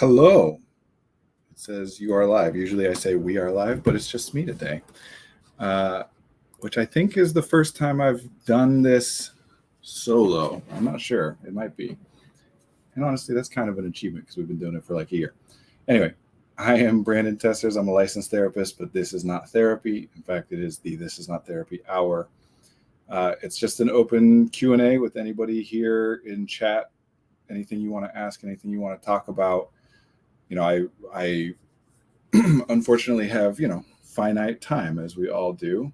Hello. It says you are live. Usually I say we are live, but it's just me today, which I think is the first time I've done this solo. I'm not sure. It might be. And honestly, that's kind of an achievement because we've been doing it for like a year. Anyway, I am Brandon Tessers. I'm a licensed therapist, but this is not therapy. In fact, it is the This Is Not Therapy hour. It's just an open Q&A with anybody here in chat. Anything you want to ask, anything you want to talk about. I unfortunately have, finite time, as we all do.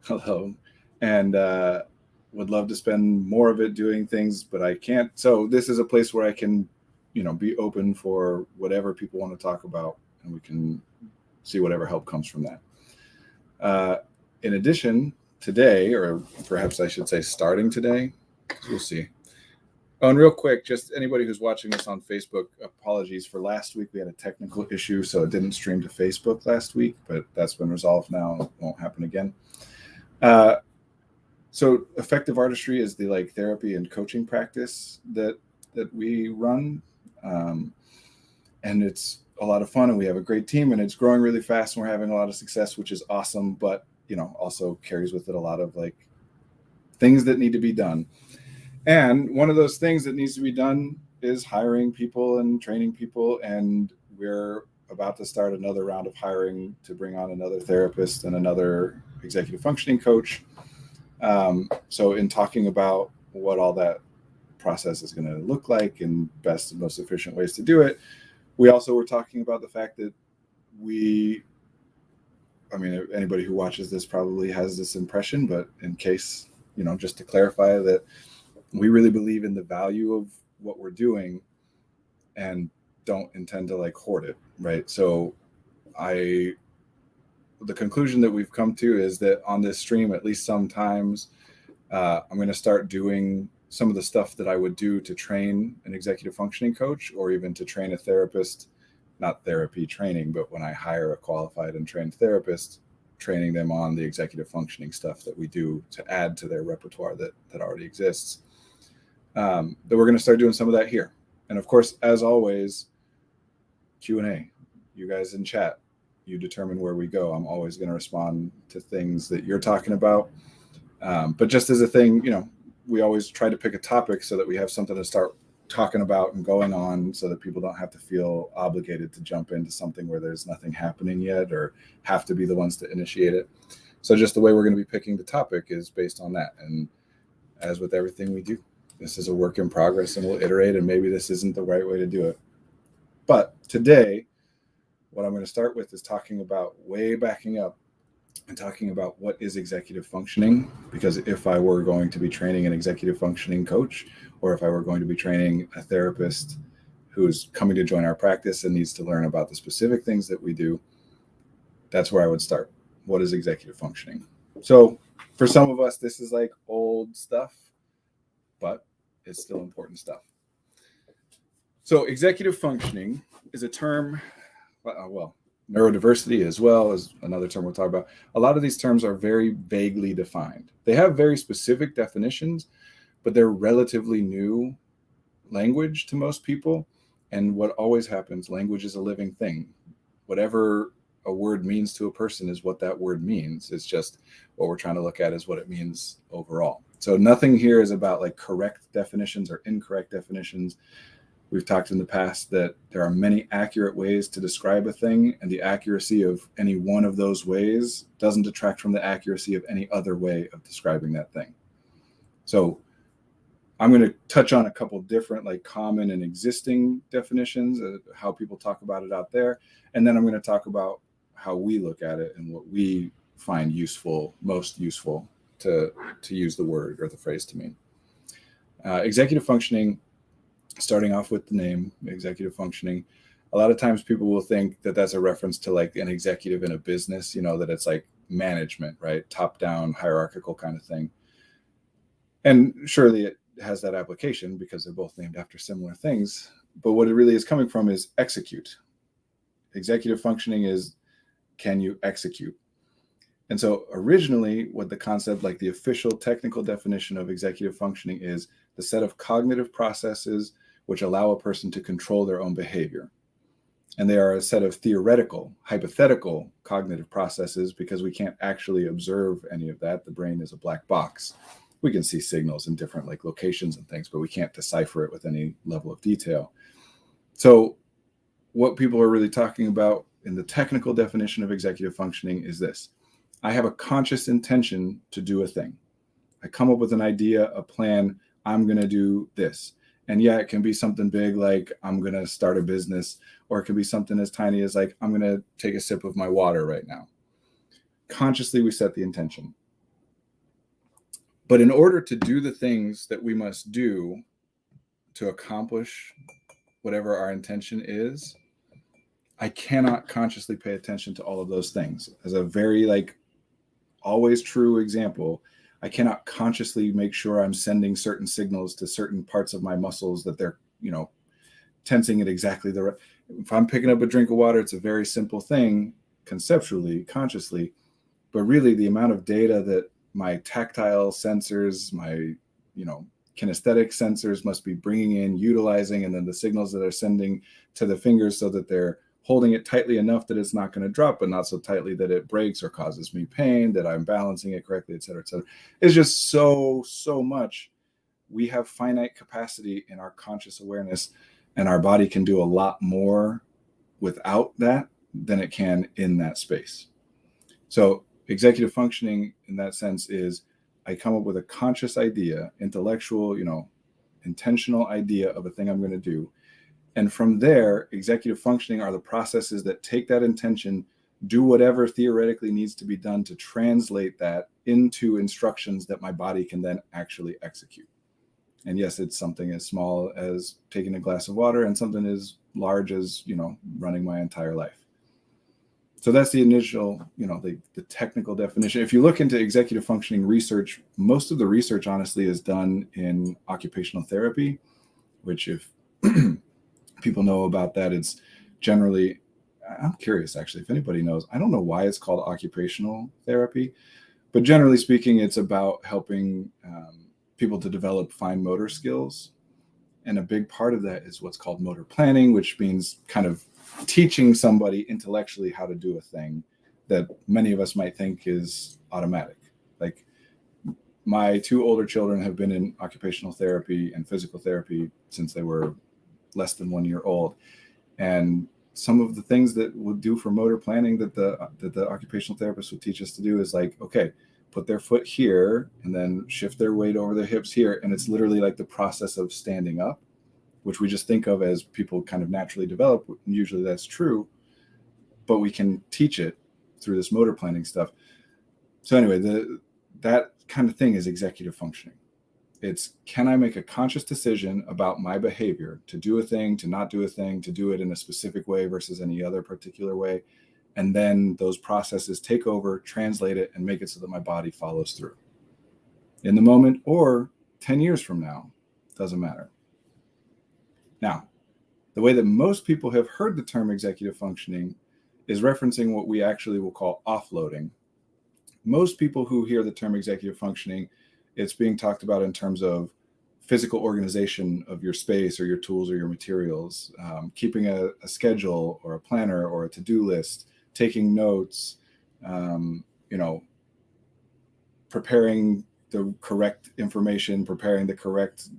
Hello. And would love to spend more of it doing things, but I can't. So this is a place where I can, be open for whatever people want to talk about, and we can see whatever help comes from that. In addition, today, or perhaps I should say starting today, we'll see. Oh, and real quick, just anybody who's watching this on Facebook, apologies for last week. We had a technical issue, so it didn't stream to Facebook last week, but that's been resolved now. It won't happen again. So effective artistry is the therapy and coaching practice that we run. And it's a lot of fun, and we have a great team, and it's growing really fast, and we're having a lot of success, which is awesome, but also carries with it a lot of things that need to be done. And one of those things that needs to be done is hiring people and training people. And we're about to start another round of hiring to bring on another therapist and another executive functioning coach. So in talking about what all that process is going to look like and best and most efficient ways to do it, we also were talking about the fact that anybody who watches this probably has this impression, but in case, just to clarify that we really believe in the value of what we're doing and don't intend to hoard it, right? So the conclusion that we've come to is that on this stream, at least sometimes, I'm going to start doing some of the stuff that I would do to train an executive functioning coach, or even to train a therapist, not therapy training, but when I hire a qualified and trained therapist, training them on the executive functioning stuff that we do to add to their repertoire that already exists. That we're going to start doing some of that here. And of course, as always, Q&A. You guys in chat, you determine where we go. I'm always going to respond to things that you're talking about. But just as a thing, we always try to pick a topic so that we have something to start talking about and going on, so that people don't have to feel obligated to jump into something where there's nothing happening yet or have to be the ones to initiate it. So just the way we're going to be picking the topic is based on that. And as with everything we do, this is a work in progress, and we'll iterate, and maybe this isn't the right way to do it. But today, what I'm going to start with is talking about backing up and talking about what is executive functioning. Because if I were going to be training an executive functioning coach, or if I were going to be training a therapist who's coming to join our practice and needs to learn about the specific things that we do, that's where I would start. What is executive functioning? So for some of us, this is old stuff, but it's still important stuff. So executive functioning is a term, neurodiversity as well is another term we'll talk about. A lot of these terms are very vaguely defined. They have very specific definitions, but they're relatively new language to most people. And what always happens, language is a living thing. Whatever a word means to a person is what that word means. It's just what we're trying to look at is what it means overall. So nothing here is about correct definitions or incorrect definitions. We've talked in the past that there are many accurate ways to describe a thing, and the accuracy of any one of those ways doesn't detract from the accuracy of any other way of describing that thing. So I'm going to touch on a couple different common and existing definitions, how people talk about it out there. And then I'm going to talk about how we look at it and what we find most useful to use the word or the phrase to mean. Executive functioning, starting off with the name, executive functioning, a lot of times people will think that that's a reference to an executive in a business, that it's management, right? Top down, hierarchical kind of thing. And surely it has that application because they're both named after similar things. But what it really is coming from is execute. Executive functioning is, can you execute? And so originally what the concept, the official technical definition of executive functioning is the set of cognitive processes which allow a person to control their own behavior. And they are a set of theoretical, hypothetical cognitive processes because we can't actually observe any of that. The brain is a black box. We can see signals in different like locations and things, but we can't decipher it with any level of detail. So what people are really talking about in the technical definition of executive functioning is this. I have a conscious intention to do a thing. I come up with an idea, a plan, I'm going to do this. And yeah, it can be something big like I'm going to start a business, or it can be something as tiny as like I'm going to take a sip of my water right now. Consciously, we set the intention. But in order to do the things that we must do to accomplish whatever our intention is, I cannot consciously pay attention to all of those things. As a very like always true example, I cannot consciously make sure I'm sending certain signals to certain parts of my muscles that they're, tensing at exactly the right. If I'm picking up a drink of water, it's a very simple thing conceptually, consciously, but really the amount of data that my tactile sensors, my, kinesthetic sensors must be bringing in, utilizing, and then the signals that are sending to the fingers so that they're holding it tightly enough that it's not going to drop, but not so tightly that it breaks or causes me pain, that I'm balancing it correctly, et cetera, et cetera. It's just so much. We have finite capacity in our conscious awareness, and our body can do a lot more without that than it can in that space. So executive functioning in that sense is I come up with a conscious idea, intellectual, intentional idea of a thing I'm going to do. And from there, executive functioning are the processes that take that intention, do whatever theoretically needs to be done to translate that into instructions that my body can then actually execute. And yes, it's something as small as taking a glass of water and something as large as, running my entire life. So that's the initial, the technical definition. If you look into executive functioning research, most of the research honestly is done in occupational therapy, which if people know about that, it's generally, I'm curious actually, if anybody knows, I don't know why it's called occupational therapy, but generally speaking, it's about helping people to develop fine motor skills. And a big part of that is what's called motor planning, which means kind of teaching somebody intellectually how to do a thing that many of us might think is automatic. Like my two older children have been in occupational therapy and physical therapy since they were less than 1 year old. And some of the things that we'll do for motor planning that the occupational therapist would teach us to do is like, okay, put their foot here and then shift their weight over their hips here. And it's literally like the process of standing up, which we just think of as people kind of naturally develop. Usually that's true, but we can teach it through this motor planning stuff. So anyway, that kind of thing is executive functioning. It's, can I make a conscious decision about my behavior to do a thing, to not do a thing, to do it in a specific way versus any other particular way? And then those processes take over, translate it, and make it so that my body follows through. In the moment or 10 years from now, doesn't matter. Now, the way that most people have heard the term executive functioning is referencing what we actually will call offloading. Most people who hear the term executive functioning, it's being talked about in terms of physical organization of your space or your tools or your materials, keeping a schedule or a planner or a to-do list, taking notes, preparing the correct information, preparing the correct,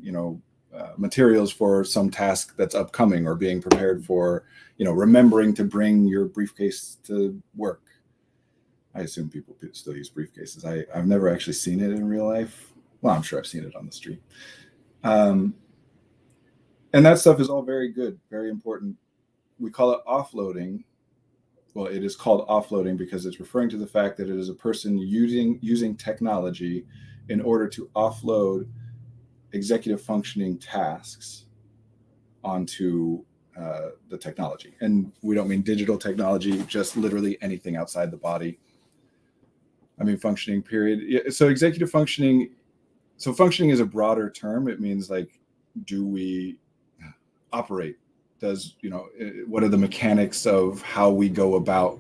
materials for some task that's upcoming, or being prepared for, remembering to bring your briefcase to work. I assume people still use briefcases. I've never actually seen it in real life. Well, I'm sure I've seen it on the street. And that stuff is all very good, very important. We call it offloading. Well, it is called offloading because it's referring to the fact that it is a person using technology in order to offload executive functioning tasks onto the technology. And we don't mean digital technology, just literally anything outside the body. I mean, functioning, period. So executive functioning, so functioning is a broader term. It means like, do we operate? What are the mechanics of how we go about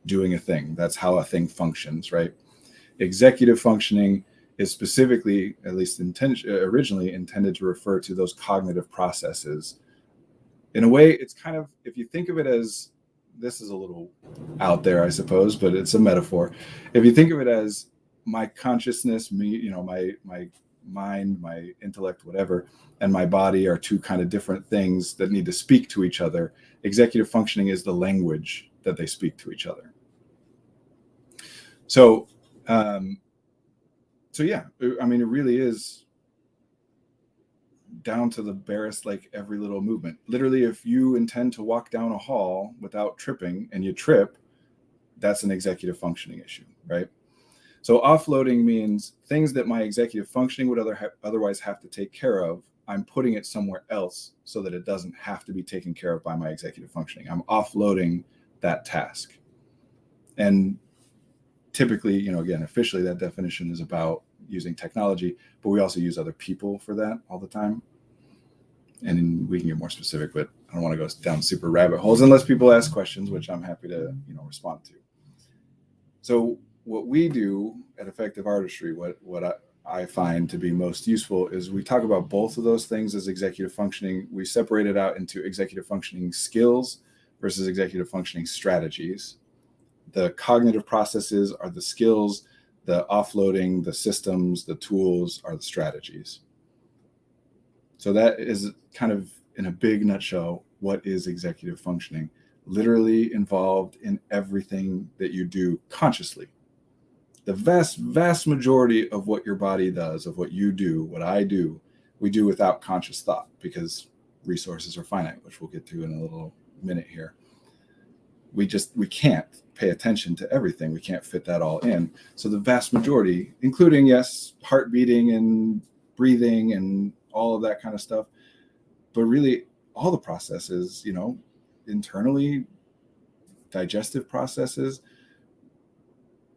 doing a thing? That's how a thing functions, right? Executive functioning is specifically, at least originally intended to refer to those cognitive processes. In a way, it's kind of, if you think of it as, this is a little out there, I suppose, but it's a metaphor. If you think of it as my consciousness, my mind, my intellect, whatever, and my body are two kind of different things that need to speak to each other. Executive functioning is the language that they speak to each other. So yeah, I mean, it really is down to the barest, like every little movement. Literally, if you intend to walk down a hall without tripping and you trip, that's an executive functioning issue, right? So offloading means things that my executive functioning would otherwise have to take care of, I'm putting it somewhere else so that it doesn't have to be taken care of by my executive functioning. I'm offloading that task. And typically, again, officially that definition is about using technology, but we also use other people for that all the time. And we can get more specific, but I don't want to go down super rabbit holes unless people ask questions, which I'm happy to, respond to. So what we do at Effective Artistry, what I find to be most useful is we talk about both of those things as executive functioning. We separate it out into executive functioning skills versus executive functioning strategies. The cognitive processes are the skills, the offloading, the systems, the tools are the strategies. So that is kind of, in a big nutshell, what is executive functioning? Literally involved in everything that you do consciously. The vast majority of what your body does, of what you do, what I do, we do without conscious thought because resources are finite, which we'll get to in a little minute here. We can't pay attention to everything. We can't fit that all in. So the vast majority, including, yes, heart beating and breathing and all of that kind of stuff, but really all the processes, internally, digestive processes.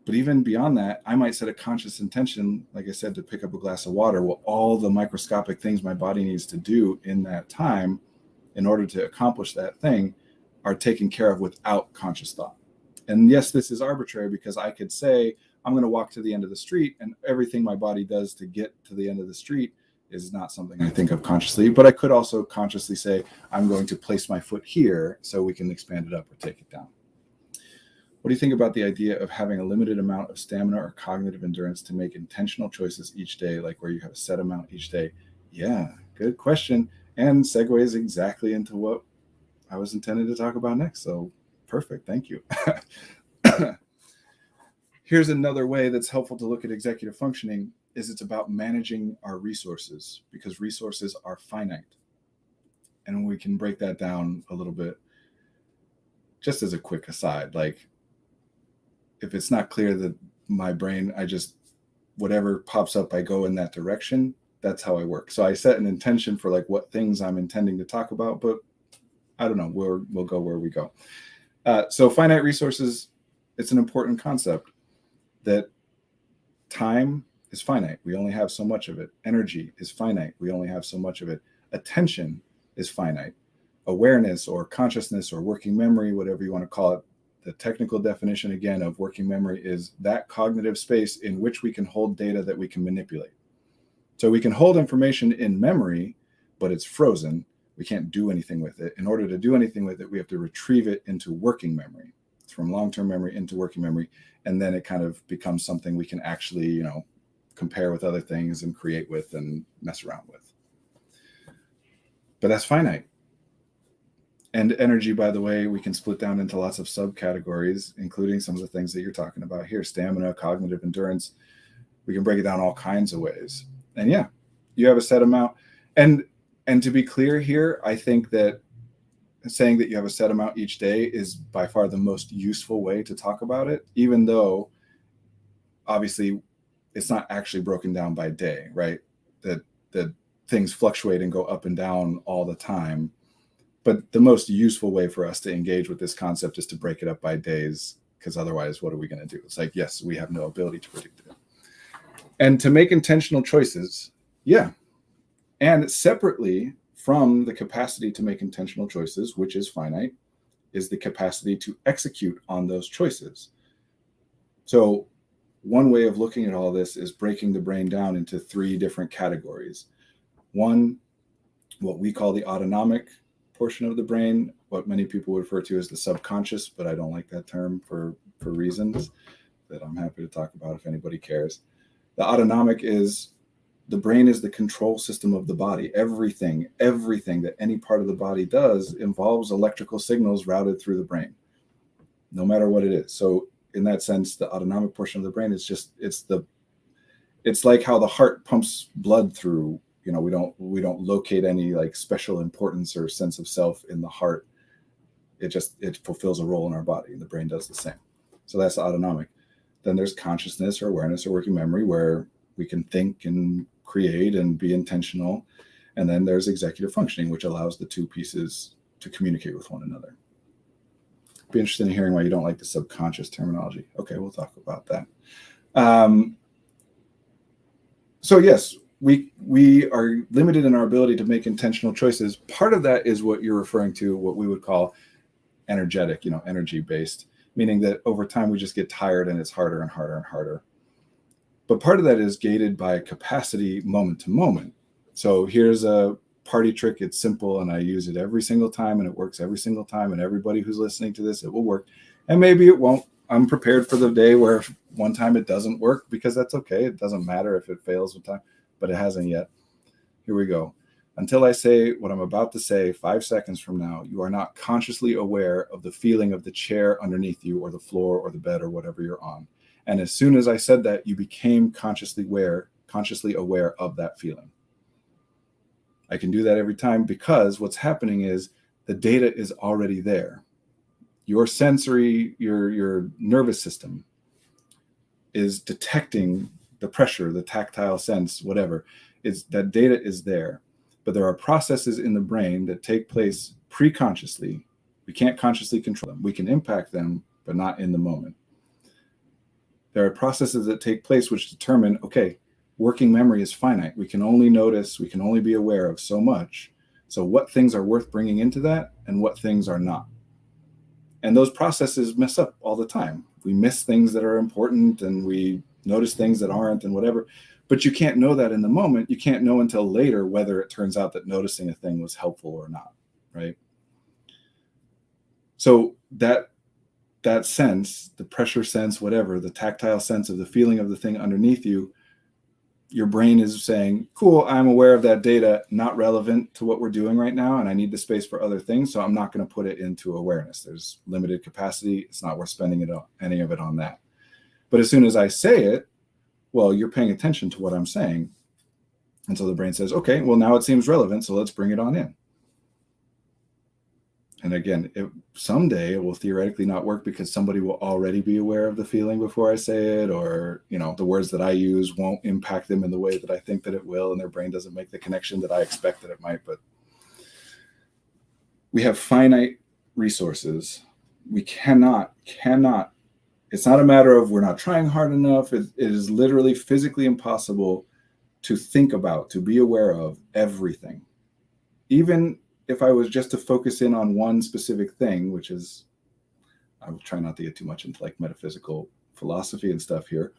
But even beyond that, I might set a conscious intention, like I said, to pick up a glass of water. Well, all the microscopic things my body needs to do in that time in order to accomplish that thing are taken care of without conscious thought. And yes, this is arbitrary because I could say, I'm going to walk to the end of the street, and everything my body does to get to the end of the street is not something I think of consciously. But I could also consciously say, I'm going to place my foot here so we can expand it up or take it down. What do you think about the idea of having a limited amount of stamina or cognitive endurance to make intentional choices each day, like where you have a set amount each day? Yeah, good question. And segues exactly into what I was intended to talk about next. So perfect. Thank you. Here's another way that's helpful to look at executive functioning is it's about managing our resources because resources are finite. And we can break that down a little bit just as a quick aside. Like, if it's not clear that my brain, whatever pops up, I go in that direction. That's how I work. So I set an intention for like what things I'm intending to talk about, but I don't know, we'll go where we go. So finite resources, it's an important concept that time is finite. We only have so much of it. Energy is finite. We only have so much of it. Attention is finite. Awareness or consciousness or working memory, whatever you want to call it. The technical definition, again, of working memory is that cognitive space in which we can hold data that we can manipulate. So we can hold information in memory, but it's frozen. We can't do anything with it. In order to do anything with it, we have to retrieve it into working memory. It's from long-term memory into working memory. And then it kind of becomes something we can actually, compare with other things and create with and mess around with. But that's finite. And energy, by the way, we can split down into lots of subcategories, including some of the things that you're talking about here, stamina, cognitive endurance. We can break it down all kinds of ways. And yeah, you have a set amount. And to be clear here, I think that saying that you have a set amount each day is by far the most useful way to talk about it, even though obviously it's not actually broken down by day, right? That things fluctuate and go up and down all the time. But the most useful way for us to engage with this concept is to break it up by days, because otherwise, what are we going to do? It's like, yes, we have no ability to predict it. And to make intentional choices, yeah. And separately from the capacity to make intentional choices, which is finite, is the capacity to execute on those choices. So one way of looking at all this is breaking the brain down into 3 different categories. One, what we call the autonomic portion of the brain, what many people refer to as the subconscious, but I don't like that term for reasons that I'm happy to talk about if anybody cares. The autonomic is the brain is the control system of the body. Everything that any part of the body does involves electrical signals routed through the brain, no matter what it is. So in that sense, the autonomic portion of the brain is just, it's like how the heart pumps blood through. You know, we don't locate any like special importance or sense of self in the heart. It fulfills a role in our body, and the brain does the same. So that's autonomic. Then there's consciousness or awareness or working memory, where we can think and create and be intentional. And then there's executive functioning, which allows the 2 pieces to communicate with one another. Be interested in hearing why you don't like the subconscious terminology. Okay, we'll talk about that. So yes, we are limited in our ability to make intentional choices. Part of that is what you're referring to, what we would call energetic, energy based, meaning that over time we just get tired and it's harder and harder and harder. But part of that is gated by capacity moment to moment. So here's a party trick. It's simple, and I use it every single time, and it works every single time. And everybody who's listening to this, it will work. And maybe it won't. I'm prepared for the day where one time it doesn't work, because that's okay. It doesn't matter if it fails one time, but it hasn't yet. Here we go. Until I say what I'm about to say 5 seconds from now, you are not consciously aware of the feeling of the chair underneath you, or the floor, or the bed, or whatever you're on. And as soon as I said that, you became consciously aware of that feeling. I can do that every time, because what's happening is the data is already there. Your sensory, your nervous system is detecting the pressure, the tactile sense, whatever. That data is there. But there are processes in the brain that take place pre-consciously. We can't consciously control them. We can impact them, but not in the moment. There are processes that take place which determine, okay, working memory is finite. We can only notice, we can only be aware of so much. So what things are worth bringing into that and what things are not? And those processes mess up all the time. We miss things that are important, and we notice things that aren't, and whatever. But you can't know that in the moment. You can't know until later whether it turns out that noticing a thing was helpful or not, right? So that sense, the pressure sense, whatever, the tactile sense of the feeling of the thing underneath you, your brain is saying, cool, I'm aware of that data, not relevant to what we're doing right now, and I need the space for other things, so I'm not going to put it into awareness. There's limited capacity. It's not worth spending any of it on that. But as soon as I say it, well, you're paying attention to what I'm saying. And so the brain says, okay, well, now it seems relevant, so let's bring it on in. And again, someday it will theoretically not work, because somebody will already be aware of the feeling before I say it, or the words that I use won't impact them in the way that I think that it will, and their brain doesn't make the connection that I expect that it might. But we have finite resources. We cannot. It's not a matter of we're not trying hard enough. It is literally physically impossible to think about, to be aware of everything. Even if I was just to focus in on one specific thing, which is, I will try not to get too much into like metaphysical philosophy and stuff here,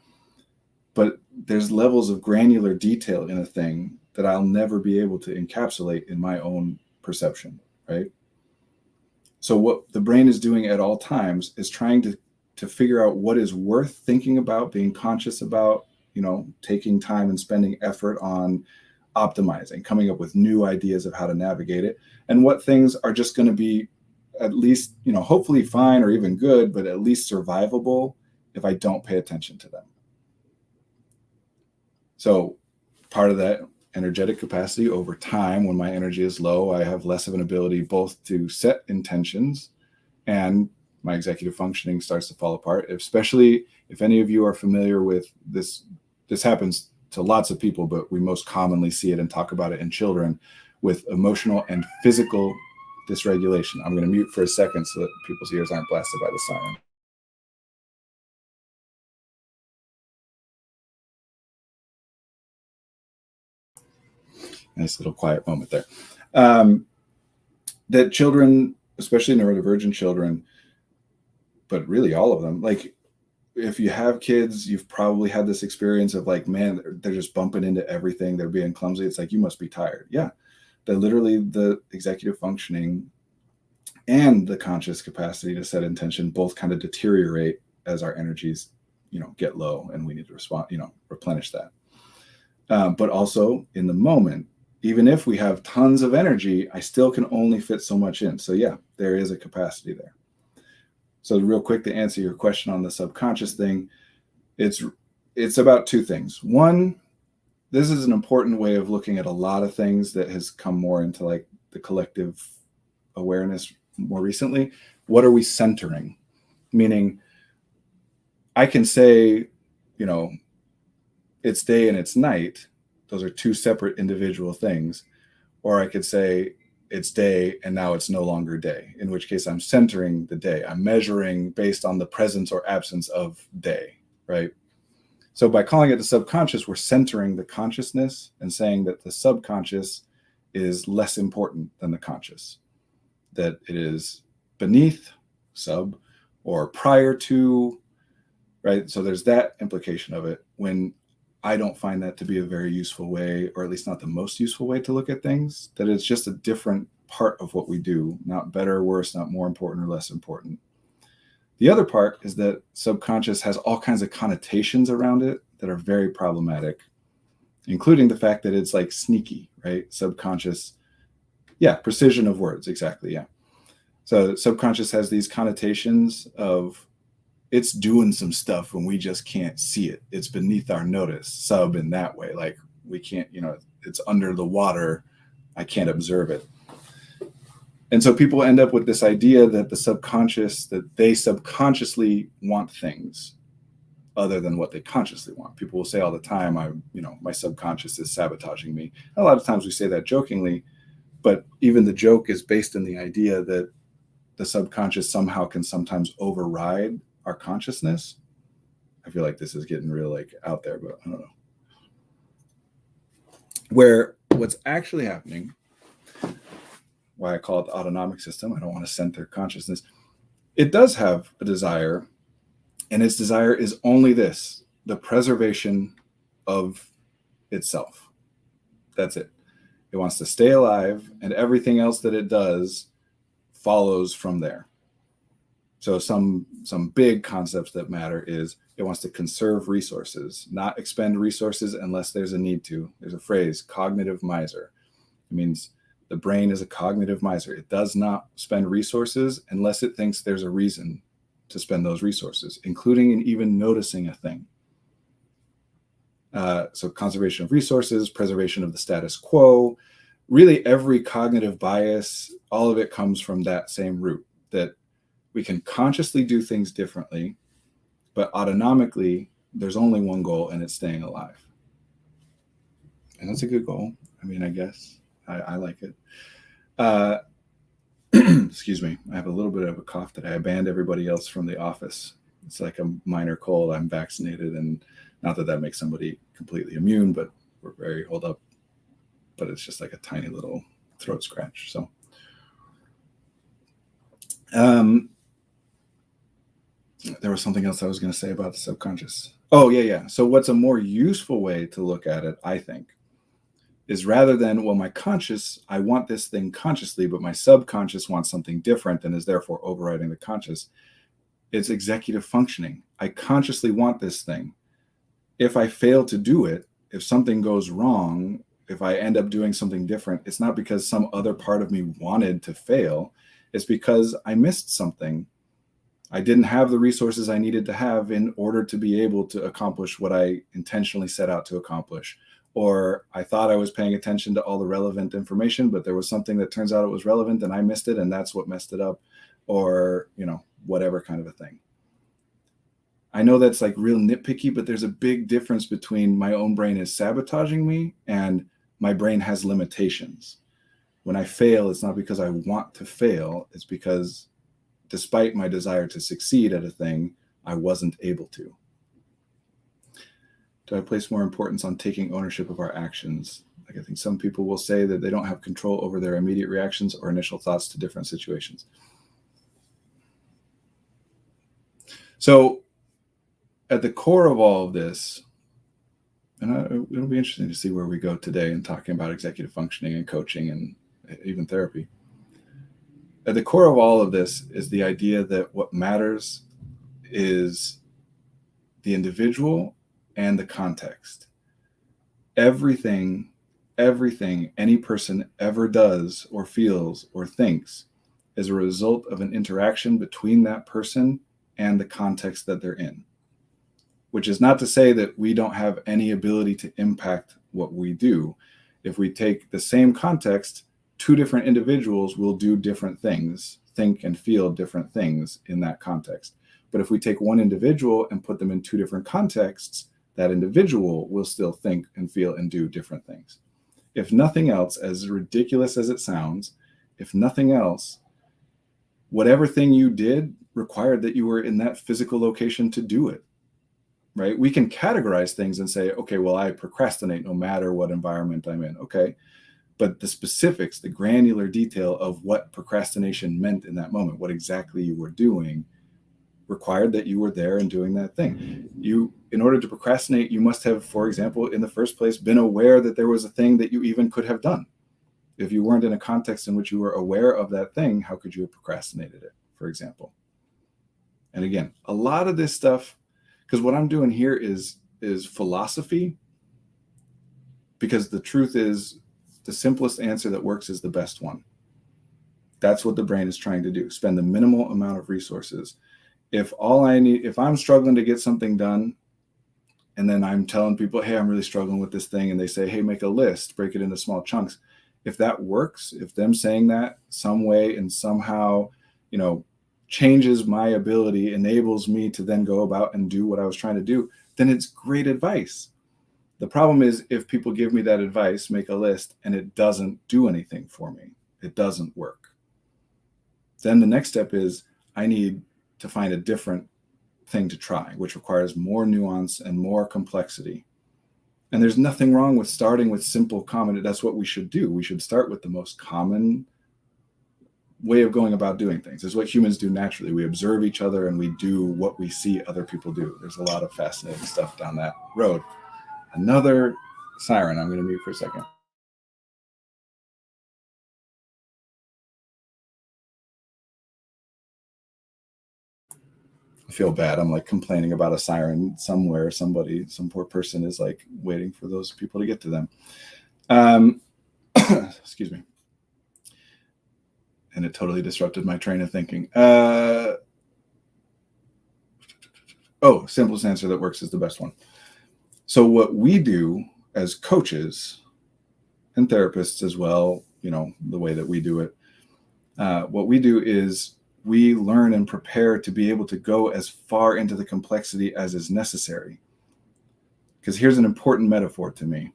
but there's levels of granular detail in a thing that I'll never be able to encapsulate in my own perception, right? So what the brain is doing at all times is trying to figure out what is worth thinking about, being conscious about, taking time and spending effort on optimizing, coming up with new ideas of how to navigate it, and what things are just going to be at least, hopefully fine or even good, but at least survivable if I don't pay attention to them. So part of that energetic capacity over time, when my energy is low, I have less of an ability both to set intentions, and my executive functioning starts to fall apart, especially if any of you are familiar with this. This happens to lots of people, but we most commonly see it and talk about it in children, with emotional and physical dysregulation. I'm going to mute for a second so that people's ears aren't blasted by the siren. Nice little quiet moment there. That children, especially neurodivergent children, but really all of them, like if you have kids, you've probably had this experience of like, man, they're just bumping into everything. They're being clumsy. It's like, you must be tired. Yeah. That literally the executive functioning and the conscious capacity to set intention both kind of deteriorate as our energies, get low, and we need to respond, replenish that. But also in the moment, even if we have tons of energy, I still can only fit so much in. So yeah, there is a capacity there. So real quick, to answer your question on the subconscious thing, it's about two things. One, this is an important way of looking at a lot of things that has come more into like the collective awareness more recently. What are we centering? Meaning, I can say, it's day and it's night. Those are two separate individual things. Or I could say it's day and now it's no longer day, in which case I'm centering the day. I'm measuring based on the presence or absence of day, right? So by calling it the subconscious, we're centering the consciousness and saying that the subconscious is less important than the conscious, that it is beneath, sub, or prior to, right? So there's that implication of it. When I don't find that to be a very useful way, or at least not the most useful way to look at things, that it's just a different part of what we do, not better or worse, not more important or less important. The other part is that subconscious has all kinds of connotations around it that are very problematic, including the fact that it's like sneaky, right? Subconscious, yeah, precision of words, exactly, yeah. So subconscious has these connotations of it's doing some stuff when we just can't see it. It's beneath our notice, sub in that way. Like we can't, it's under the water. I can't observe it. And so people end up with this idea that that they subconsciously want things other than what they consciously want. People will say all the time, my subconscious is sabotaging me. A lot of times we say that jokingly, but even the joke is based in the idea that the subconscious somehow can sometimes override our consciousness. I feel like this is getting real like out there, but I don't know. Where what's actually happening, why I call it the autonomic system, I don't want to center consciousness. It does have a desire, and its desire is only this, the preservation of itself. That's it. It wants to stay alive, and everything else that it does follows from there. So some big concepts that matter is it wants to conserve resources, not expend resources unless there's a need to. There's a phrase, cognitive miser. It means the brain is a cognitive miser. It does not spend resources unless it thinks there's a reason to spend those resources, including in even noticing a thing. So conservation of resources, preservation of the status quo, really every cognitive bias, all of it comes from that same root, that we can consciously do things differently, but autonomically, there's only one goal, and it's staying alive. And that's a good goal. I mean, I guess I like it. Excuse me. I have a little bit of a cough today. I banned everybody else from the office. It's like a minor cold. I'm vaccinated, and not that makes somebody completely immune, but we're very holed up. But it's just like a tiny little throat scratch. So, there was something else I was going to say about the subconscious. Oh, yeah. So what's a more useful way to look at it, I think, is rather than, well, my conscious, I want this thing consciously, but my subconscious wants something different and is therefore overriding the conscious. It's executive functioning. I consciously want this thing. If I fail to do it, if something goes wrong, if I end up doing something different, it's not because some other part of me wanted to fail. It's because I missed something. I didn't have the resources I needed to have in order to be able to accomplish what I intentionally set out to accomplish. Or I thought I was paying attention to all the relevant information, but there was something that turns out it was relevant and I missed it, and that's what messed it up. Or, whatever kind of a thing. I know that's like real nitpicky, but there's a big difference between my own brain is sabotaging me and my brain has limitations. When I fail, it's not because I want to fail. It's because despite my desire to succeed at a thing, I wasn't able to. Do I place more importance on taking ownership of our actions? Like I think some people will say that they don't have control over their immediate reactions or initial thoughts to different situations. So at the core of all of this, and it'll be interesting to see where we go today in talking about executive functioning and coaching and even therapy. At the core of all of this is the idea that what matters is the individual and the context. Everything any person ever does or feels or thinks is a result of an interaction between that person and the context that they're in. Which is not to say that we don't have any ability to impact what we do. If we take the same context, two different individuals will do different things, think and feel different things in that context. But if we take one individual and put them in two different contexts, that individual will still think and feel and do different things. If nothing else, as ridiculous as it sounds, if nothing else, whatever thing you did required that you were in that physical location to do it. Right? We can categorize things and say, okay, well, I procrastinate no matter what environment I'm in. Okay. But the specifics, the granular detail of what procrastination meant in that moment, what exactly you were doing, required that you were there and doing that thing. In order to procrastinate, you must have, for example, in the first place, been aware that there was a thing that you even could have done. If you weren't in a context in which you were aware of that thing, how could you have procrastinated it, for example? And again, a lot of this stuff, because what I'm doing here is philosophy, because the truth is the simplest answer that works is the best one. That's what the brain is trying to do, spend the minimal amount of resources. If I'm struggling to get something done, and then I'm telling people, hey, I'm really struggling with this thing, and they say, hey, make a list, break it into small chunks. If that works, if them saying that some way and somehow, changes my ability, enables me to then go about and do what I was trying to do, then it's great advice. The problem is if people give me that advice, make a list, and it doesn't do anything for me, it doesn't work. Then the next step is I need to find a different thing to try, which requires more nuance and more complexity. And there's nothing wrong with starting with simple common. That's what we should do. We should start with the most common way of going about doing things. It's what humans do naturally. We observe each other and we do what we see other people do. There's a lot of fascinating stuff down that road. Another siren. I'm going to mute for a second. I feel bad. I'm like complaining about a siren somewhere. Some poor person is like waiting for those people to get to them. Excuse me. And it totally disrupted my train of thinking. Simplest answer that works is the best one. So what we do as coaches and therapists as well, the way that we do it, what we do is we learn and prepare to be able to go as far into the complexity as is necessary. Because here's an important metaphor to me.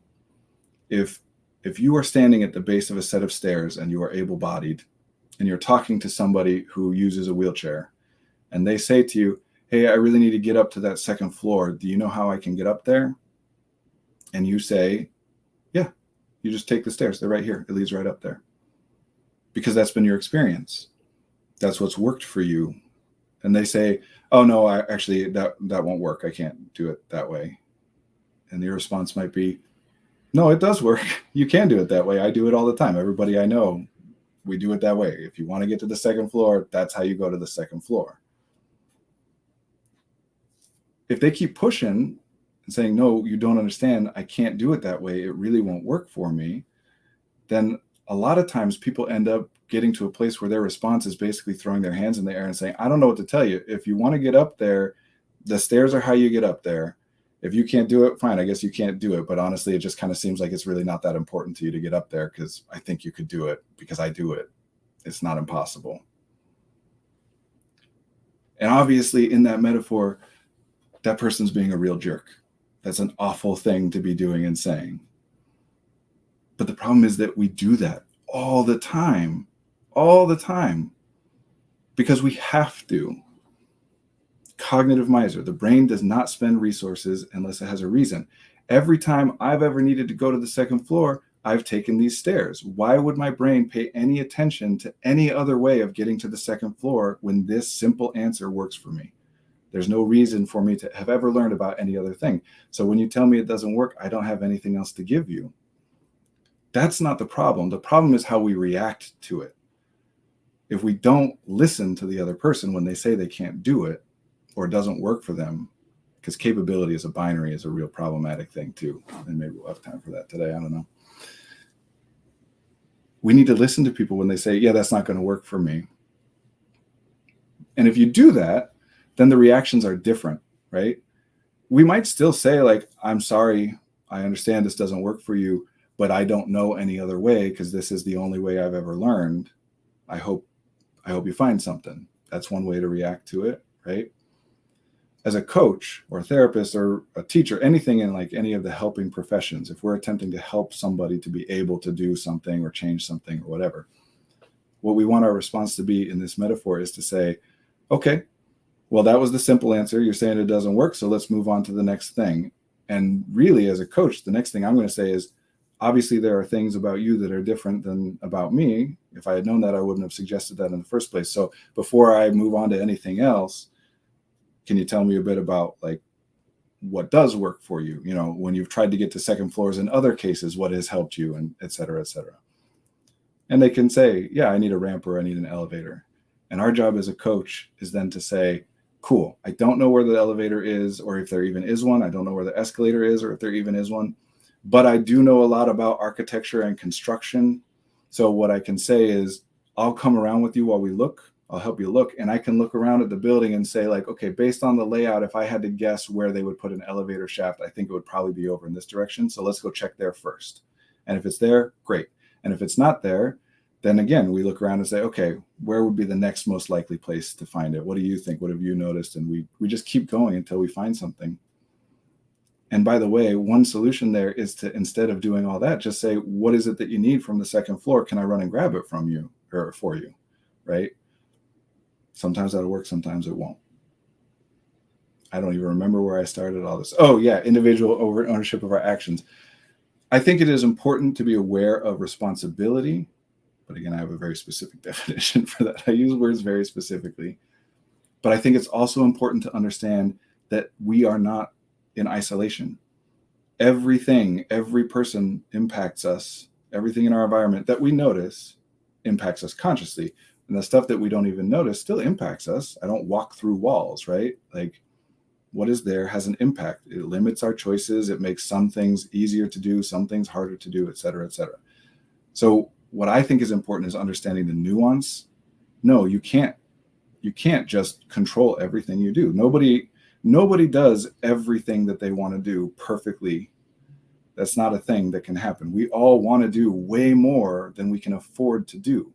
If you are standing at the base of a set of stairs and you are able-bodied, and you're talking to somebody who uses a wheelchair, and they say to you, hey, I really need to get up to that second floor. Do you know how I can get up there? And you say, yeah, you just take the stairs. They're right here. It leads right up there. Because that's been your experience. That's what's worked for you. And they say, oh, no, that won't work. I can't do it that way. And your response might be, no, it does work. You can do it that way. I do it all the time. Everybody I know, we do it that way. If you want to get to the second floor, that's how you go to the second floor. If they keep pushing and saying, no, you don't understand, I can't do it that way, it really won't work for me, then a lot of times people end up getting to a place where their response is basically throwing their hands in the air and saying, I don't know what to tell you. If you want to get up there, the stairs are how you get up there. If you can't do it, fine, I guess you can't do it. But honestly, it just kind of seems like it's really not that important to you to get up there because I think you could do it because I do it. It's not impossible. And obviously in that metaphor, that person's being a real jerk. That's an awful thing to be doing and saying. But the problem is that we do that all the time, because we have to. Cognitive miser. The brain does not spend resources unless it has a reason. Every time I've ever needed to go to the second floor, I've taken these stairs. Why would my brain pay any attention to any other way of getting to the second floor when this simple answer works for me? There's no reason for me to have ever learned about any other thing. So when you tell me it doesn't work, I don't have anything else to give you. That's not the problem. The problem is how we react to it. If we don't listen to the other person when they say they can't do it or it doesn't work for them, because capability as a binary is a real problematic thing too. And maybe we'll have time for that today. I don't know. We need to listen to people when they say, yeah, that's not going to work for me. And if you do that, then the reactions are different, right? We might still say like, I'm sorry, I understand this doesn't work for you, but I don't know any other way because this is the only way I've ever learned. I hope you find something. That's one way to react to it, right? As a coach or a therapist or a teacher, anything in like any of the helping professions, if we're attempting to help somebody to be able to do something or change something or whatever, what we want our response to be in this metaphor is to say, okay, well, that was the simple answer. You're saying it doesn't work, so let's move on to the next thing. And really, as a coach, the next thing I'm going to say is, obviously, there are things about you that are different than about me. If I had known that, I wouldn't have suggested that in the first place. So before I move on to anything else, can you tell me a bit about like what does work for you? You know, when you've tried to get to second floors in other cases, what has helped you, and et cetera, et cetera. And they can say, yeah, I need a ramp or I need an elevator. And our job as a coach is then to say, cool, I don't know where the elevator is or if there even is one. I don't know where the escalator is or if there even is one. But I do know a lot about architecture and construction. So what I can say is I'll come around with you while we look. I'll help you look. And I can look around at the building and say like, okay, based on the layout, if I had to guess where they would put an elevator shaft, I think it would probably be over in this direction. So let's go check there first. And if it's there, great. And if it's not there, then again, we look around and say, okay, where would be the next most likely place to find it? What do you think? What have you noticed? And we just keep going until we find something. And by the way, one solution there is to, instead of doing all that, just say, what is it that you need from the second floor? Can I run and grab it from you or for you, right? Sometimes that'll work, sometimes it won't. I don't even remember where I started all this. Oh yeah, individual ownership of our actions. I think it is important to be aware of responsibility. But again, I have a very specific definition for that. I use words very specifically. But I think it's also important to understand that we are not in isolation. Everything, every person impacts us. Everything in our environment that we notice impacts us consciously. And the stuff that we don't even notice still impacts us. I don't walk through walls, right? Like what is there has an impact. It limits our choices. It makes some things easier to do, some things harder to do, et cetera, et cetera. So what I think is important is understanding the nuance. No, you can't just control everything you do. Nobody does everything that they want to do perfectly. That's not a thing that can happen. We all want to do way more than we can afford to do.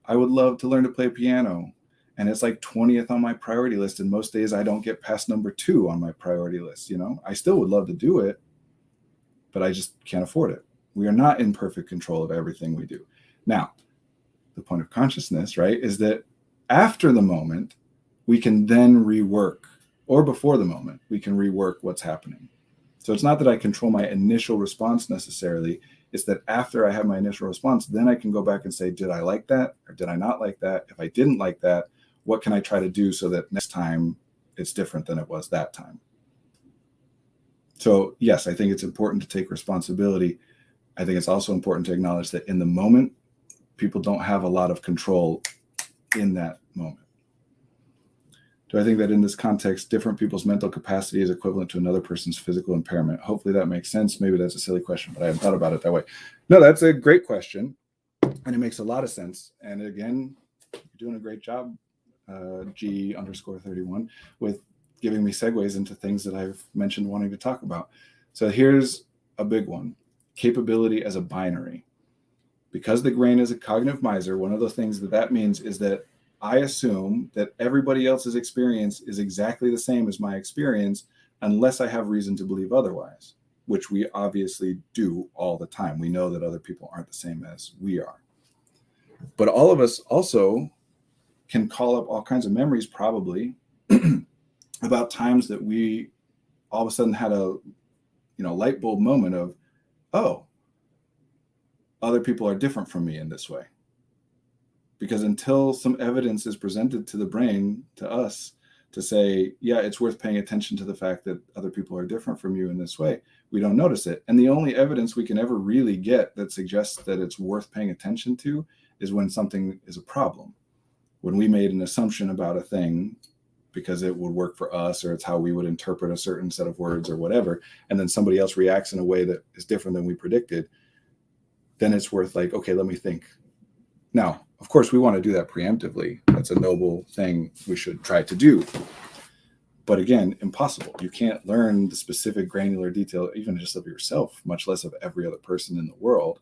I would love to learn to play piano, and it's like 20th on my priority list. And most days I don't get past number 2 on my priority list. You know, I still would love to do it, but I just can't afford it. We are not in perfect control of everything we do. Now, the point of consciousness, right, is that after the moment, we can then rework, or before the moment, we can rework what's happening. So it's not that I control my initial response necessarily. It's that after I have my initial response, then I can go back and say, did I like that or did I not like that? If I didn't like that, what can I try to do so that next time it's different than it was that time? So yes, I think it's important to take responsibility. I think it's also important to acknowledge that in the moment, people don't have a lot of control in that moment. Do I think that in this context, different people's mental capacity is equivalent to another person's physical impairment? Hopefully that makes sense. Maybe that's a silly question, but I haven't thought about it that way. No, that's a great question. And it makes a lot of sense. And again, you're doing a great job, G_31, with giving me segues into things that I've mentioned wanting to talk about. So here's a big one. Capability as a binary. Because the brain is a cognitive miser, one of the things that means is that I assume that everybody else's experience is exactly the same as my experience unless I have reason to believe otherwise, which we obviously do all the time. We know that other people aren't the same as we are. But all of us also can call up all kinds of memories probably about times that we all of a sudden had a light bulb moment of, oh, other people are different from me in this way. Because until some evidence is presented to the brain, to us, to say, yeah, it's worth paying attention to the fact that other people are different from you in this way. We don't notice it. And the only evidence we can ever really get that suggests that it's worth paying attention to is when something is a problem. When we made an assumption about a thing because it would work for us, or it's how we would interpret a certain set of words or whatever, and then somebody else reacts in a way that is different than we predicted, then it's worth like, okay, let me think. Now, of course, we want to do that preemptively. That's a noble thing we should try to do. But again, impossible. You can't learn the specific granular detail, even just of yourself, much less of every other person in the world.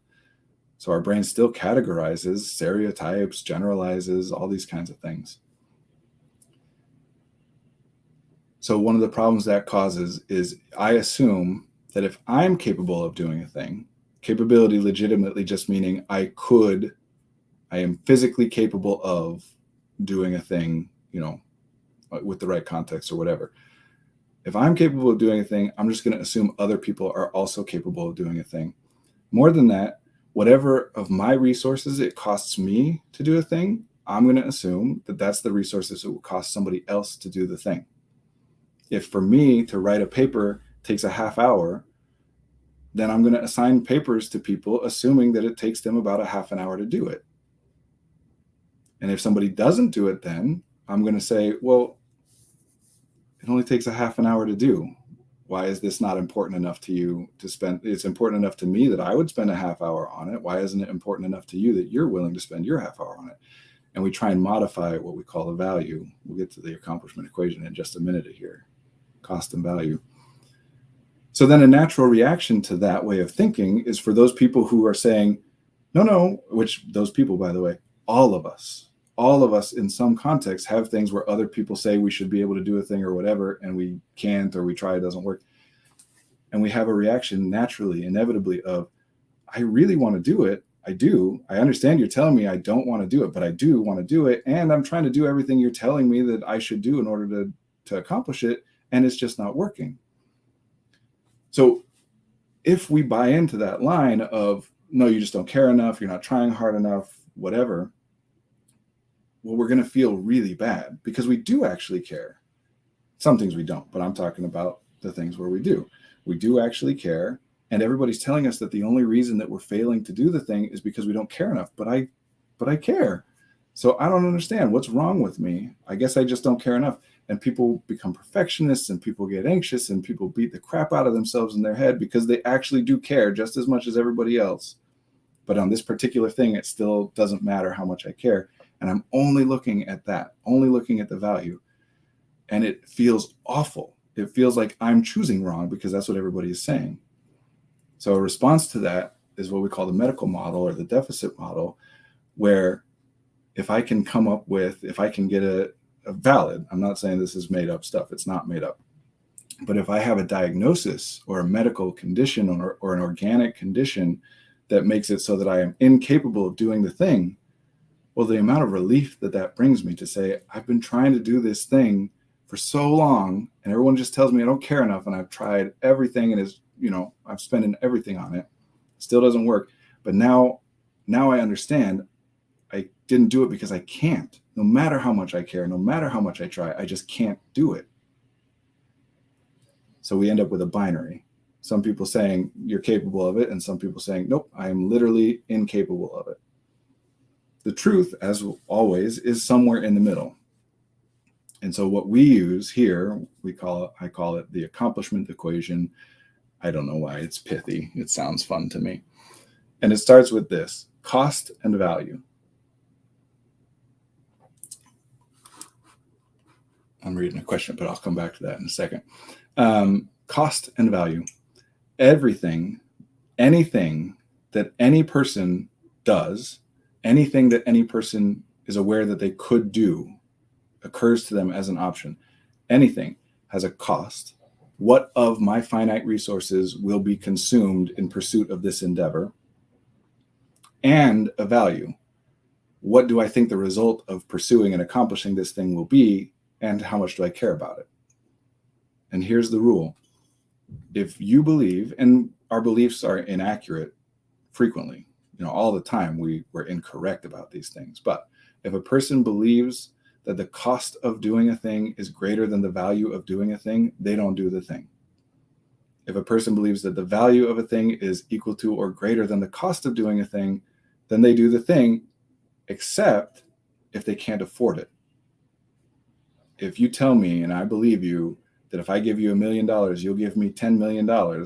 So our brain still categorizes, stereotypes, generalizes, all these kinds of things. So one of the problems that causes is I assume that if I'm capable of doing a thing, capability legitimately just meaning I am physically capable of doing a thing, with the right context or whatever. If I'm capable of doing a thing, I'm just going to assume other people are also capable of doing a thing. More than that, whatever of my resources it costs me to do a thing, I'm going to assume that that's the resources it will cost somebody else to do the thing. If for me to write a paper takes a half hour, then I'm going to assign papers to people assuming that it takes them about a half an hour to do it. And if somebody doesn't do it, then I'm going to say, well, it only takes a half an hour to do. Why is this not important enough to you to spend? It's important enough to me that I would spend a half hour on it. Why isn't it important enough to you that you're willing to spend your half hour on it? And we try and modify what we call the value. We'll get to the accomplishment equation in just a minute here, cost and value. So then a natural reaction to that way of thinking is for those people who are saying, no, which those people, by the way, all of us in some context have things where other people say we should be able to do a thing or whatever, and we can't, or we try, it doesn't work. And we have a reaction naturally, inevitably of, I really want to do it. I do. I understand you're telling me I don't want to do it, but I do want to do it. And I'm trying to do everything you're telling me that I should do in order to accomplish it. And it's just not working. So if we buy into that line of, no, you just don't care enough, you're not trying hard enough, whatever, well, we're going to feel really bad because we do actually care. Some things we don't, but I'm talking about the things where we do. We do actually care. And everybody's telling us that the only reason that we're failing to do the thing is because we don't care enough. But I care. So I don't understand what's wrong with me. I guess I just don't care enough. And people become perfectionists, and people get anxious, and people beat the crap out of themselves in their head because they actually do care just as much as everybody else. But on this particular thing, it still doesn't matter how much I care. And I'm only looking at that, only looking at the value. And it feels awful. It feels like I'm choosing wrong because that's what everybody is saying. So a response to that is what we call the medical model or the deficit model, where if I can get a valid, I'm not saying this is made up stuff, it's not made up. But if I have a diagnosis or a medical condition or an organic condition that makes it so that I am incapable of doing the thing, well, the amount of relief that brings me to say, I've been trying to do this thing for so long, and everyone just tells me I don't care enough, and I've tried everything, and I'm spending everything on it. Still doesn't work. But now I understand I didn't do it because I can't. No matter how much I care, no matter how much I try, I just can't do it. So we end up with a binary. Some people saying you're capable of it, and some people saying, nope, I am literally incapable of it. The truth, as always, is somewhere in the middle. And so what we use here, I call it the accomplishment equation. I don't know why, it's pithy. It sounds fun to me. And it starts with this: cost and value. I'm reading a question, but I'll come back to that in a second. Cost and value. Everything, anything that any person does, anything that any person is aware that they could do, occurs to them as an option. Anything has a cost. What of my finite resources will be consumed in pursuit of this endeavor? And a value. What do I think the result of pursuing and accomplishing this thing will be, and how much do I care about it? And here's the rule. If you believe, and our beliefs are inaccurate frequently, all the time we're incorrect about these things. But if a person believes that the cost of doing a thing is greater than the value of doing a thing, they don't do the thing. If a person believes that the value of a thing is equal to or greater than the cost of doing a thing, then they do the thing, except if they can't afford it. If you tell me, and I believe you, that if I give you $1 million, you'll give me $10 million,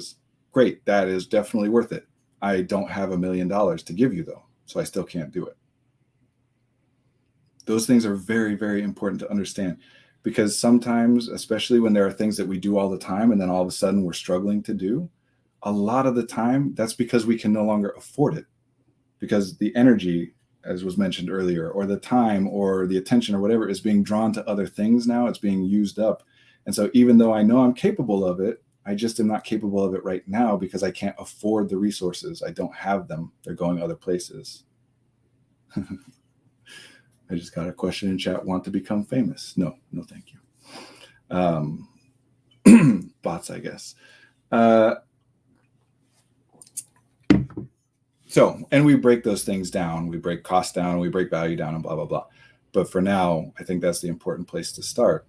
great, that is definitely worth it. I don't have $1 million to give you, though, so I still can't do it. Those things are very, very important to understand, because sometimes, especially when there are things that we do all the time and then all of a sudden we're struggling to do, a lot of the time that's because we can no longer afford it, because the energy, as was mentioned earlier, or the time or the attention or whatever is being drawn to other things now. It's being used up. And so even though I know I'm capable of it, I just am not capable of it right now because I can't afford the resources. I don't have them. They're going other places. I just got a question in chat. Want to become famous? No, thank you. Bots, I guess. So, and we break those things down. We break cost down, we break value down, and blah, blah, blah. But for now, I think that's the important place to start,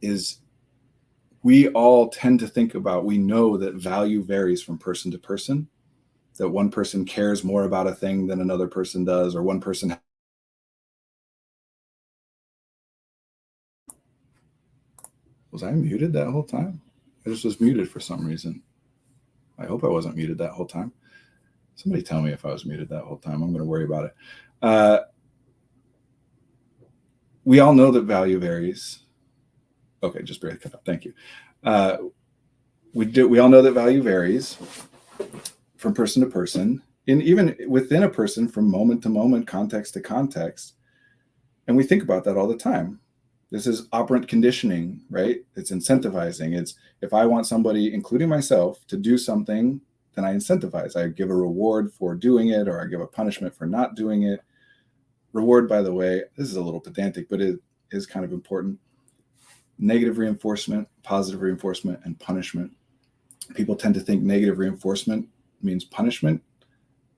is we all tend to think about, we know that value varies from person to person, that one person cares more about a thing than another person does, or one person. Was I muted that whole time? I just was muted for some reason. I hope I wasn't muted that whole time. Somebody tell me if I was muted that whole time. I'm going to worry about it. We all know that value varies. Okay, just barely cut up. Thank you. We all know that value varies from person to person, and even within a person from moment to moment, context to context. And we think about that all the time. This is operant conditioning, right? It's incentivizing. It's, if I want somebody, including myself, to do something, then I incentivize. I give a reward for doing it, or I give a punishment for not doing it. Reward, by the way, this is a little pedantic, but it is kind of important. Negative reinforcement, positive reinforcement, and punishment. People tend to think negative reinforcement means punishment,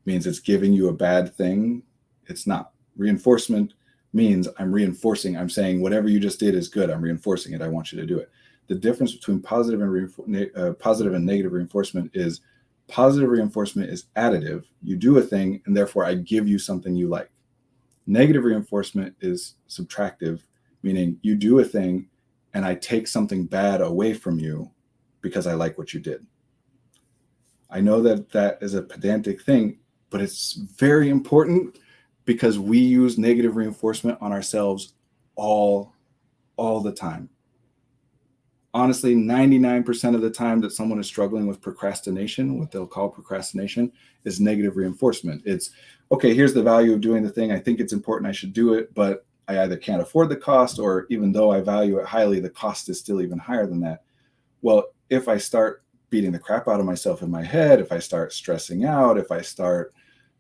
means it's giving you a bad thing. It's not. Reinforcement means I'm reinforcing. I'm saying whatever you just did is good. I'm reinforcing it. I want you to do it. The difference between positive and negative reinforcement is positive reinforcement is additive. You do a thing, and therefore I give you something you like. Negative reinforcement is subtractive, meaning you do a thing and I take something bad away from you because I like what you did. I know that that is a pedantic thing, but it's very important, because we use negative reinforcement on ourselves all the time. Honestly, 99% of the time that someone is struggling with procrastination, what they'll call procrastination, is negative reinforcement. It's, okay, here's the value of doing the thing. I think it's important. I should do it, but I either can't afford the cost, or even though I value it highly, the cost is still even higher than that. Well, if I start beating the crap out of myself in my head, if I start stressing out, if I start,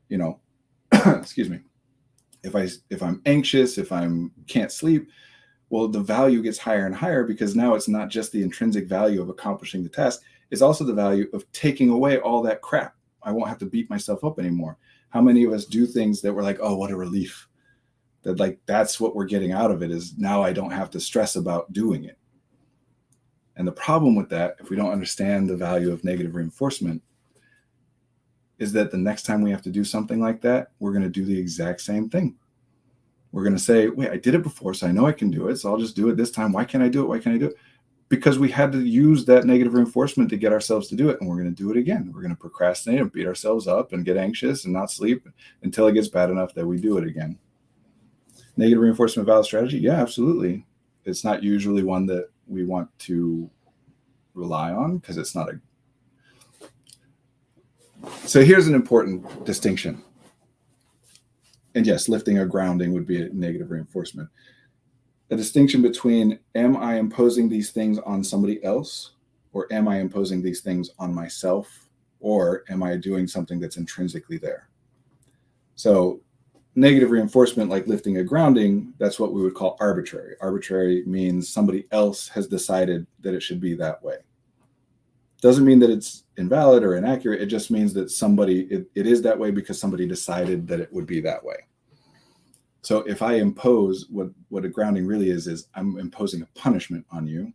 excuse me, if I'm anxious, if I'm can't sleep, well, the value gets higher and higher, because now it's not just the intrinsic value of accomplishing the task, it's also the value of taking away all that crap. I won't have to beat myself up anymore. How many of us do things that we're like, oh, what a relief. That, like, that's what we're getting out of it, is now I don't have to stress about doing it. And the problem with that, if we don't understand the value of negative reinforcement, is that the next time we have to do something like that, we're going to do the exact same thing. We're going to say, wait, I did it before, so I know I can do it, so I'll just do it this time. Why can't I do it? Why can't I do it? Because we had to use that negative reinforcement to get ourselves to do it, and we're going to do it again. We're going to procrastinate and beat ourselves up and get anxious and not sleep until it gets bad enough that we do it again. Negative reinforcement valid strategy? Yeah, absolutely. It's not usually one that we want to rely on, because it's not a... So here's an important distinction. And yes, lifting or grounding would be a negative reinforcement. A distinction between, am I imposing these things on somebody else, or am I imposing these things on myself, or am I doing something that's intrinsically there? So negative reinforcement, like lifting or grounding, that's what we would call arbitrary. Arbitrary means somebody else has decided that it should be that way. Doesn't mean that it's invalid or inaccurate. It just means that it is that way because somebody decided that it would be that way. So if I impose what a grounding really is I'm imposing a punishment on you.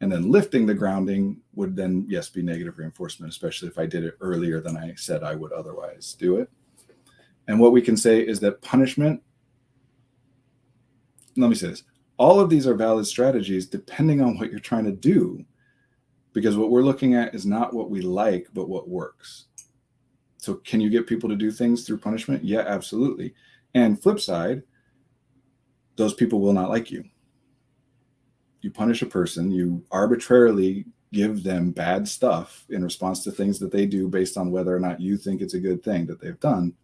And then lifting the grounding would then, yes, be negative reinforcement, especially if I did it earlier than I said I would otherwise do it. And what we can say is that punishment, let me say this, all of these are valid strategies depending on what you're trying to do, because what we're looking at is not what we like, but what works. So can you get people to do things through punishment? Yeah, absolutely. And flip side, those people will not like you. You punish a person, you arbitrarily give them bad stuff in response to things that they do based on whether or not you think it's a good thing that they've done.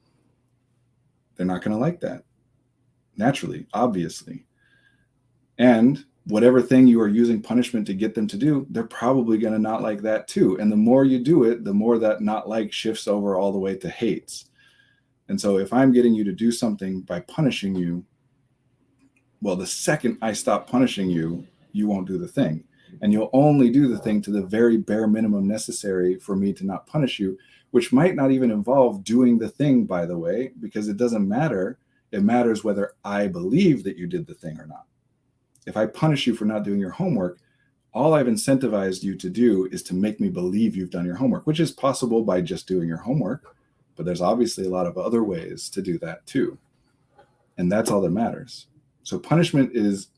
They're not going to like that. Naturally, obviously. And whatever thing you are using punishment to get them to do, they're probably going to not like that too. And the more you do it, the more that not like shifts over all the way to hates. And so if I'm getting you to do something by punishing you, well, the second I stop punishing you, you won't do the thing. And you'll only do the thing to the very bare minimum necessary for me to not punish you, which might not even involve doing the thing, by the way, because it doesn't matter. It matters whether I believe that you did the thing or not. If I punish you for not doing your homework, all I've incentivized you to do is to make me believe you've done your homework, which is possible by just doing your homework. But there's obviously a lot of other ways to do that too. And that's all that matters. So punishment is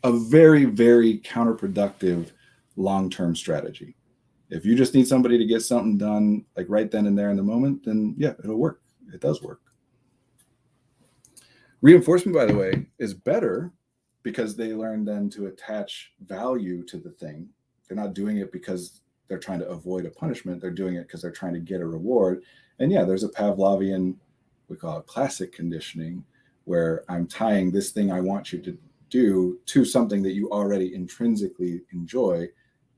a very, very counterproductive long-term strategy. If you just need somebody to get something done like right then and there in the moment, then yeah, it'll work. It does work. Reinforcement, by the way, is better because they learn then to attach value to the thing. They're not doing it because they're trying to avoid a punishment. They're doing it because they're trying to get a reward. And yeah, there's a Pavlovian, we call it classic conditioning, where I'm tying this thing I want you to do to something that you already intrinsically enjoy.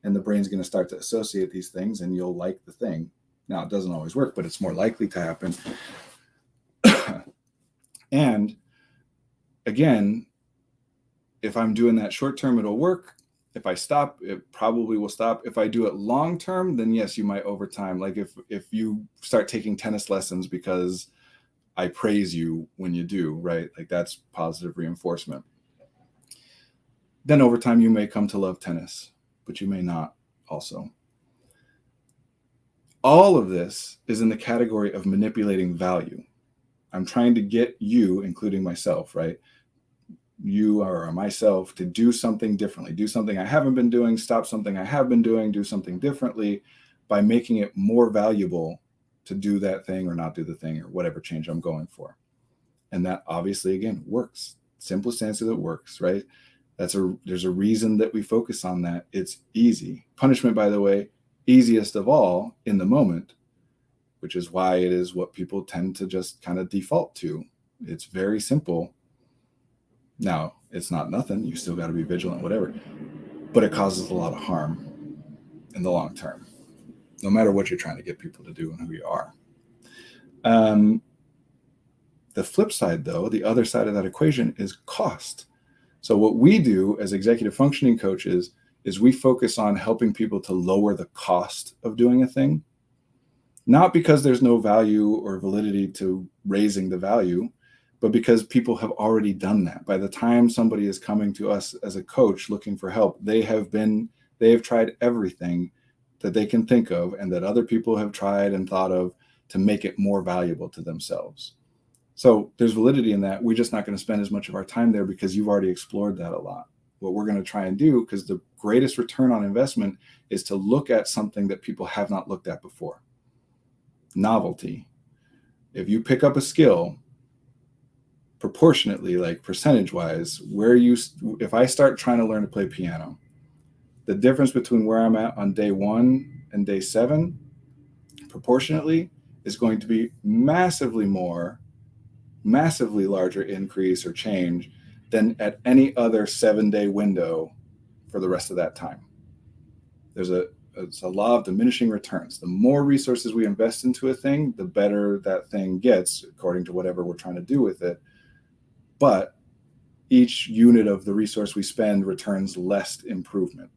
And the brain's going to start to associate these things and you'll like the thing. Now, it doesn't always work, but it's more likely to happen. And again, if I'm doing that short term, it'll work. If I stop, it probably will stop. If I do it long term, then yes, you might over time. Like if you start taking tennis lessons because I praise you when you do, right? Like that's positive reinforcement. Then over time, you may come to love tennis, but you may not also. All of this is in the category of manipulating value. I'm trying to get you, including myself, right? You or myself to do something differently, do something I haven't been doing, stop something I have been doing, do something differently by making it more valuable to do that thing or not do the thing or whatever change I'm going for. And that obviously, again, works. Simplest answer that works, right? There's a reason that we focus on that. It's easy. Punishment, by the way, easiest of all in the moment, which is why it is what people tend to just kind of default to. It's very simple. Now, it's not nothing. You still got to be vigilant, whatever. But it causes a lot of harm in the long term, no matter what you're trying to get people to do and who you are. The flip side, though, the other side of that equation is cost. So what we do as executive functioning coaches is we focus on helping people to lower the cost of doing a thing, not because there's no value or validity to raising the value, but because people have already done that. By the time somebody is coming to us as a coach looking for help, they have tried everything that they can think of and that other people have tried and thought of to make it more valuable to themselves. So there's validity in that. We're just not going to spend as much of our time there because you've already explored that a lot. What we're going to try and do, because the greatest return on investment is to look at something that people have not looked at before. Novelty. If you pick up a skill, proportionately, like percentage-wise, if I start trying to learn to play piano, the difference between where I'm at on day 1 and day 7, proportionately, is going to be massively larger increase or change than at any other 7-day window for the rest of that time. It's a law of diminishing returns. The more resources we invest into a thing, the better that thing gets according to whatever we're trying to do with it. But each unit of the resource we spend returns less improvement.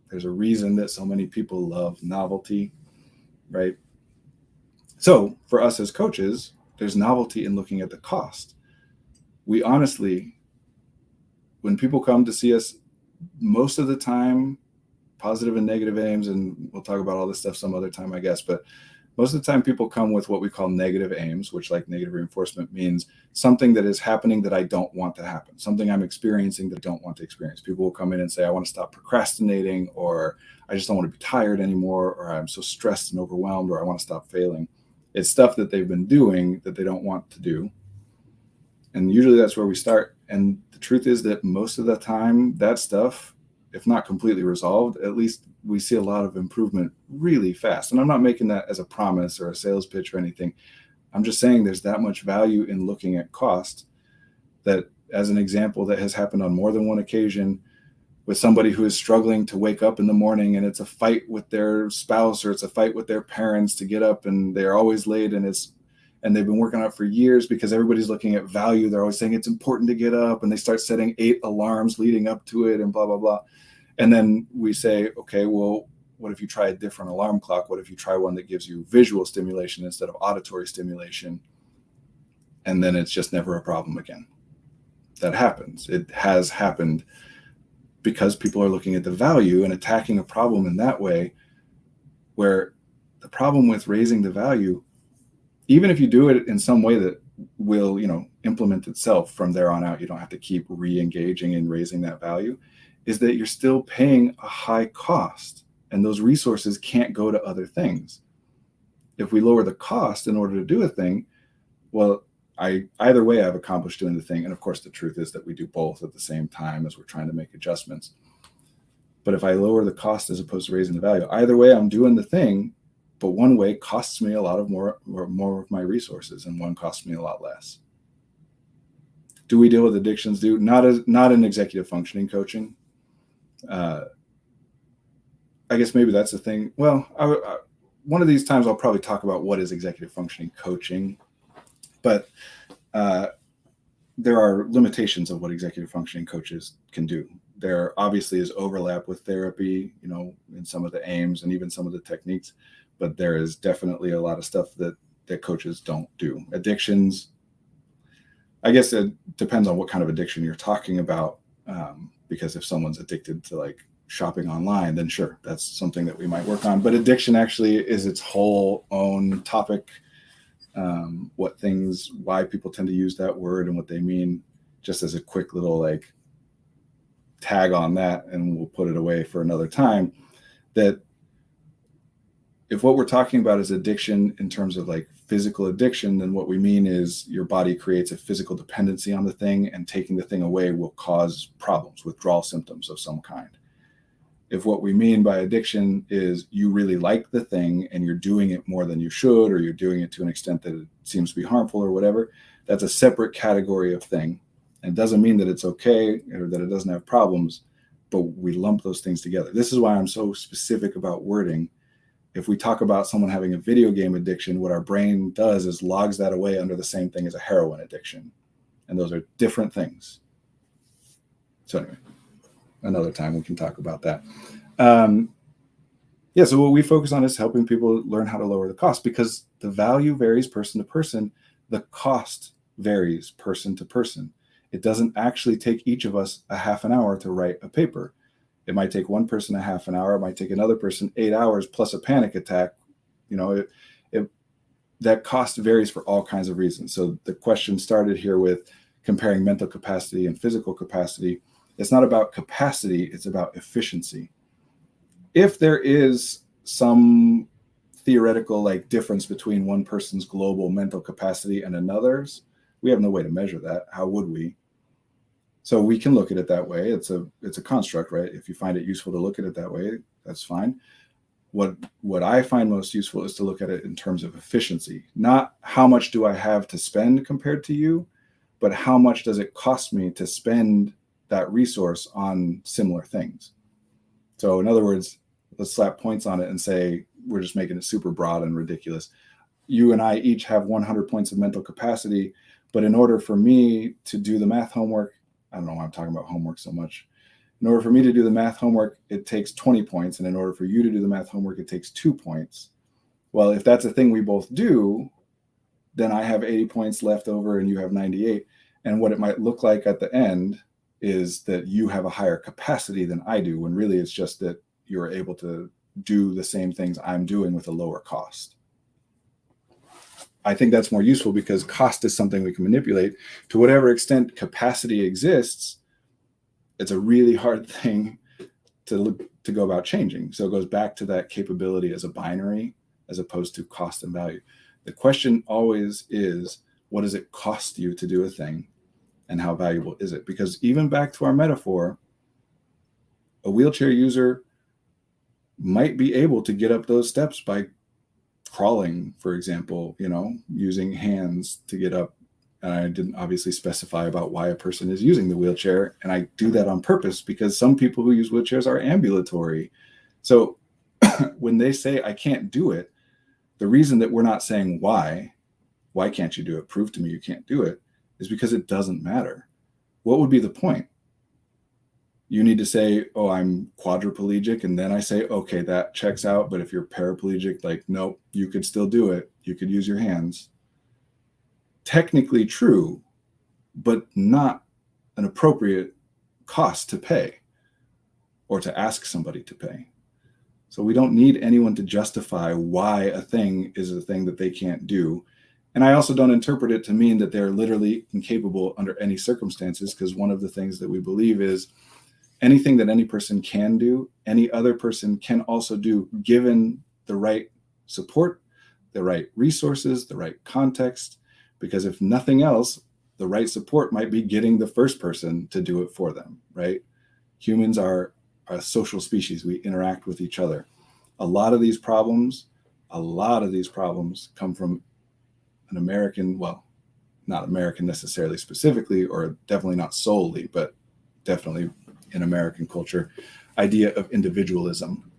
There's a reason that so many people love novelty, right? So for us as coaches, there's novelty in looking at the cost. We honestly, when people come to see us, most of the time, positive and negative aims, and we'll talk about all this stuff some other time, I guess, but most of the time people come with what we call negative aims, which, like negative reinforcement, means something that is happening that I don't want to happen, something I'm experiencing that I don't want to experience. People will come in and say, I want to stop procrastinating, or I just don't want to be tired anymore, or I'm so stressed and overwhelmed, or I want to stop failing. It's stuff that they've been doing that they don't want to do. And usually that's where we start. And the truth is that most of the time, that stuff, if not completely resolved, at least we see a lot of improvement really fast. And I'm not making that as a promise or a sales pitch or anything. I'm just saying there's that much value in looking at cost, that as an example that has happened on more than one occasion with somebody who is struggling to wake up in the morning, and it's a fight with their spouse or it's a fight with their parents to get up, and they're always late, and they've been working out for years because everybody's looking at value. They're always saying it's important to get up, and they start setting 8 alarms leading up to it and blah, blah, blah. And then we say, okay, well, what if you try a different alarm clock? What if you try one that gives you visual stimulation instead of auditory stimulation? And then it's just never a problem again. That happens. It has happened because people are looking at the value and attacking a problem in that way, where the problem with raising the value, even if you do it in some way that will, implement itself from there on out, you don't have to keep re-engaging in raising that value, is that you're still paying a high cost, and those resources can't go to other things. If we lower the cost in order to do a thing, well, either way I've accomplished doing the thing. And of course, the truth is that we do both at the same time as we're trying to make adjustments. But if I lower the cost as opposed to raising the value, either way I'm doing the thing, but one way costs me a lot of more of my resources, and one costs me a lot less. Do we deal with addictions? Not in executive functioning coaching. I guess maybe that's the thing. Well, one of these times I'll probably talk about what is executive functioning coaching, but there are limitations of what executive functioning coaches can do. There obviously is overlap with therapy, in some of the aims and even some of the techniques, but there is definitely a lot of stuff that coaches don't do. Addictions, I guess it depends on what kind of addiction you're talking about, because if someone's addicted to like shopping online, then sure, that's something that we might work on. But addiction actually is its whole own topic. Why people tend to use that word and what they mean, just as a quick little like tag on that, and we'll put it away for another time. That if what we're talking about is addiction in terms of like physical addiction, then what we mean is your body creates a physical dependency on the thing, and taking the thing away will cause problems, withdrawal symptoms of some kind. If what we mean by addiction is you really like the thing and you're doing it more than you should, or you're doing it to an extent that it seems to be harmful or whatever, that's a separate category of thing. And it doesn't mean that it's okay or that it doesn't have problems, but we lump those things together. This is why I'm so specific about wording. If we talk about someone having a video game addiction, what our brain does is logs that away under the same thing as a heroin addiction. And those are different things. So anyway, another time we can talk about that. So what we focus on is helping people learn how to lower the cost, because the value varies person to person. The cost varies person to person. It doesn't actually take each of us a half an hour to write a paper. It might take one person a half an hour. It might take another person 8 hours plus a panic attack. That cost varies for all kinds of reasons. So the question started here with comparing mental capacity and physical capacity. It's not about capacity, it's about efficiency. If there is some theoretical difference between one person's global mental capacity and another's, we have no way to measure that. How would we? So we can look at it that way. It's a construct, right? If you find it useful to look at it that way, that's fine. What I find most useful is to look at it in terms of efficiency. Not how much do I have to spend compared to you, but how much does it cost me to spend that resource on similar things. So in other words, let's slap points on it and say, we're just making it super broad and ridiculous. You and I each have 100 points of mental capacity, but in order for me to do the math homework, I don't know why I'm talking about homework so much. In order for me to do the math homework, it takes 20 points. And in order for you to do the math homework, it takes 2 points. Well, if that's a thing we both do, then I have 80 points left over and you have 98. And what it might look like at the end is that you have a higher capacity than I do, when really it's just that you're able to do the same things I'm doing with a lower cost. I think that's more useful because cost is something we can manipulate. To whatever extent capacity exists, it's a really hard thing to go about changing. So it goes back to that capability as a binary as opposed to cost and value. The question always is, what does it cost you to do a thing, and how valuable is it? Because even back to our metaphor, a wheelchair user might be able to get up those steps by crawling, for example, using hands to get up. And I didn't obviously specify about why a person is using the wheelchair. And I do that on purpose because some people who use wheelchairs are ambulatory. So when they say, I can't do it, the reason that we're not saying why can't you do it? Prove to me you can't do it, is because it doesn't matter. What would be the point? You need to say, oh, I'm quadriplegic. And then I say, okay, that checks out. But if you're paraplegic, like, nope, you could still do it. You could use your hands. Technically true, but not an appropriate cost to pay or to ask somebody to pay. So we don't need anyone to justify why a thing is a thing that they can't do. And I also don't interpret it to mean that they're literally incapable under any circumstances, because one of the things that we believe is anything that any person can do, any other person can also do, given the right support, the right resources, the right context. Because if nothing else, the right support might be getting the first person to do it for them, right? Humans are a social species. We interact with each other. A lot of these problems come from an American, well, not American necessarily specifically, or definitely not solely, but definitely in American culture, idea of individualism,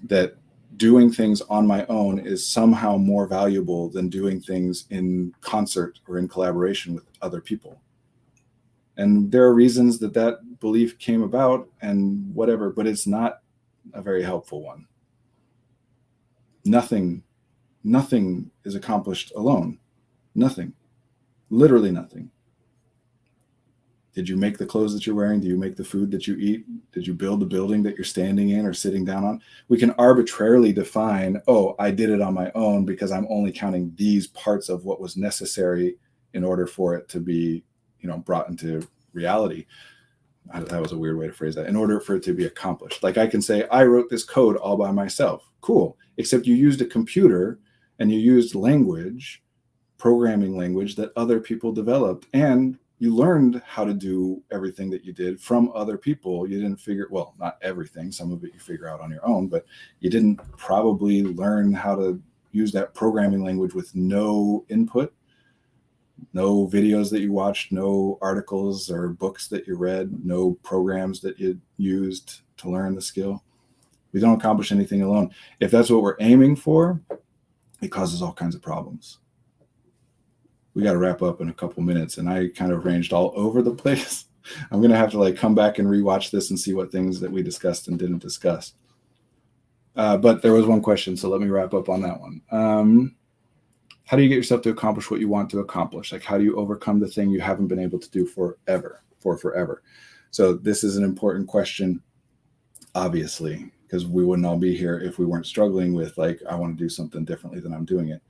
that doing things on my own is somehow more valuable than doing things in concert or in collaboration with other people. And there are reasons that belief came about and whatever, but it's not a very helpful one. Nothing is accomplished alone. Nothing. Literally nothing. Did you make the clothes that you're wearing? Do you make the food that you eat? Did you build the building that you're standing in or sitting down on? We can arbitrarily define, oh, I did it on my own because I'm only counting these parts of what was necessary in order for it to be, brought into reality. That was a weird way to phrase that. In order for it to be accomplished. Like I can say, I wrote this code all by myself. Cool. Except you used a computer and you used language, programming language that other people developed. And you learned how to do everything that you did from other people. You didn't well, not everything. Some of it you figure out on your own, but you didn't probably learn how to use that programming language with no input, no videos that you watched, no articles or books that you read, no programs that you used to learn the skill. We don't accomplish anything alone. If that's what we're aiming for, it causes all kinds of problems. We got to wrap up in a couple minutes, and I kind of ranged all over the place. I'm going to have to come back and rewatch this and see what things that we discussed and didn't discuss. But there was one question, so let me wrap up on that one. How do you get yourself to accomplish what you want to accomplish? Like, how do you overcome the thing you haven't been able to do forever? So this is an important question, obviously, because we wouldn't all be here if we weren't struggling with, I want to do something differently than I'm doing it.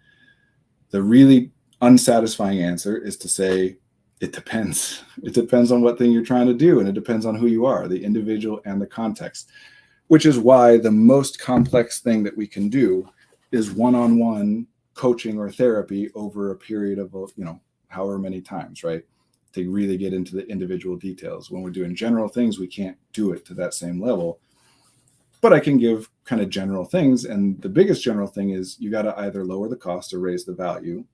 The really unsatisfying answer is to say, it depends. It depends on what thing you're trying to do, and it depends on who you are, the individual and the context, which is why the most complex thing that we can do is one-on-one coaching or therapy over a period of, however many times, right? To really get into the individual details. When we're doing general things, we can't do it to that same level. But I can give kind of general things. And the biggest general thing is you got to either lower the cost or raise the value.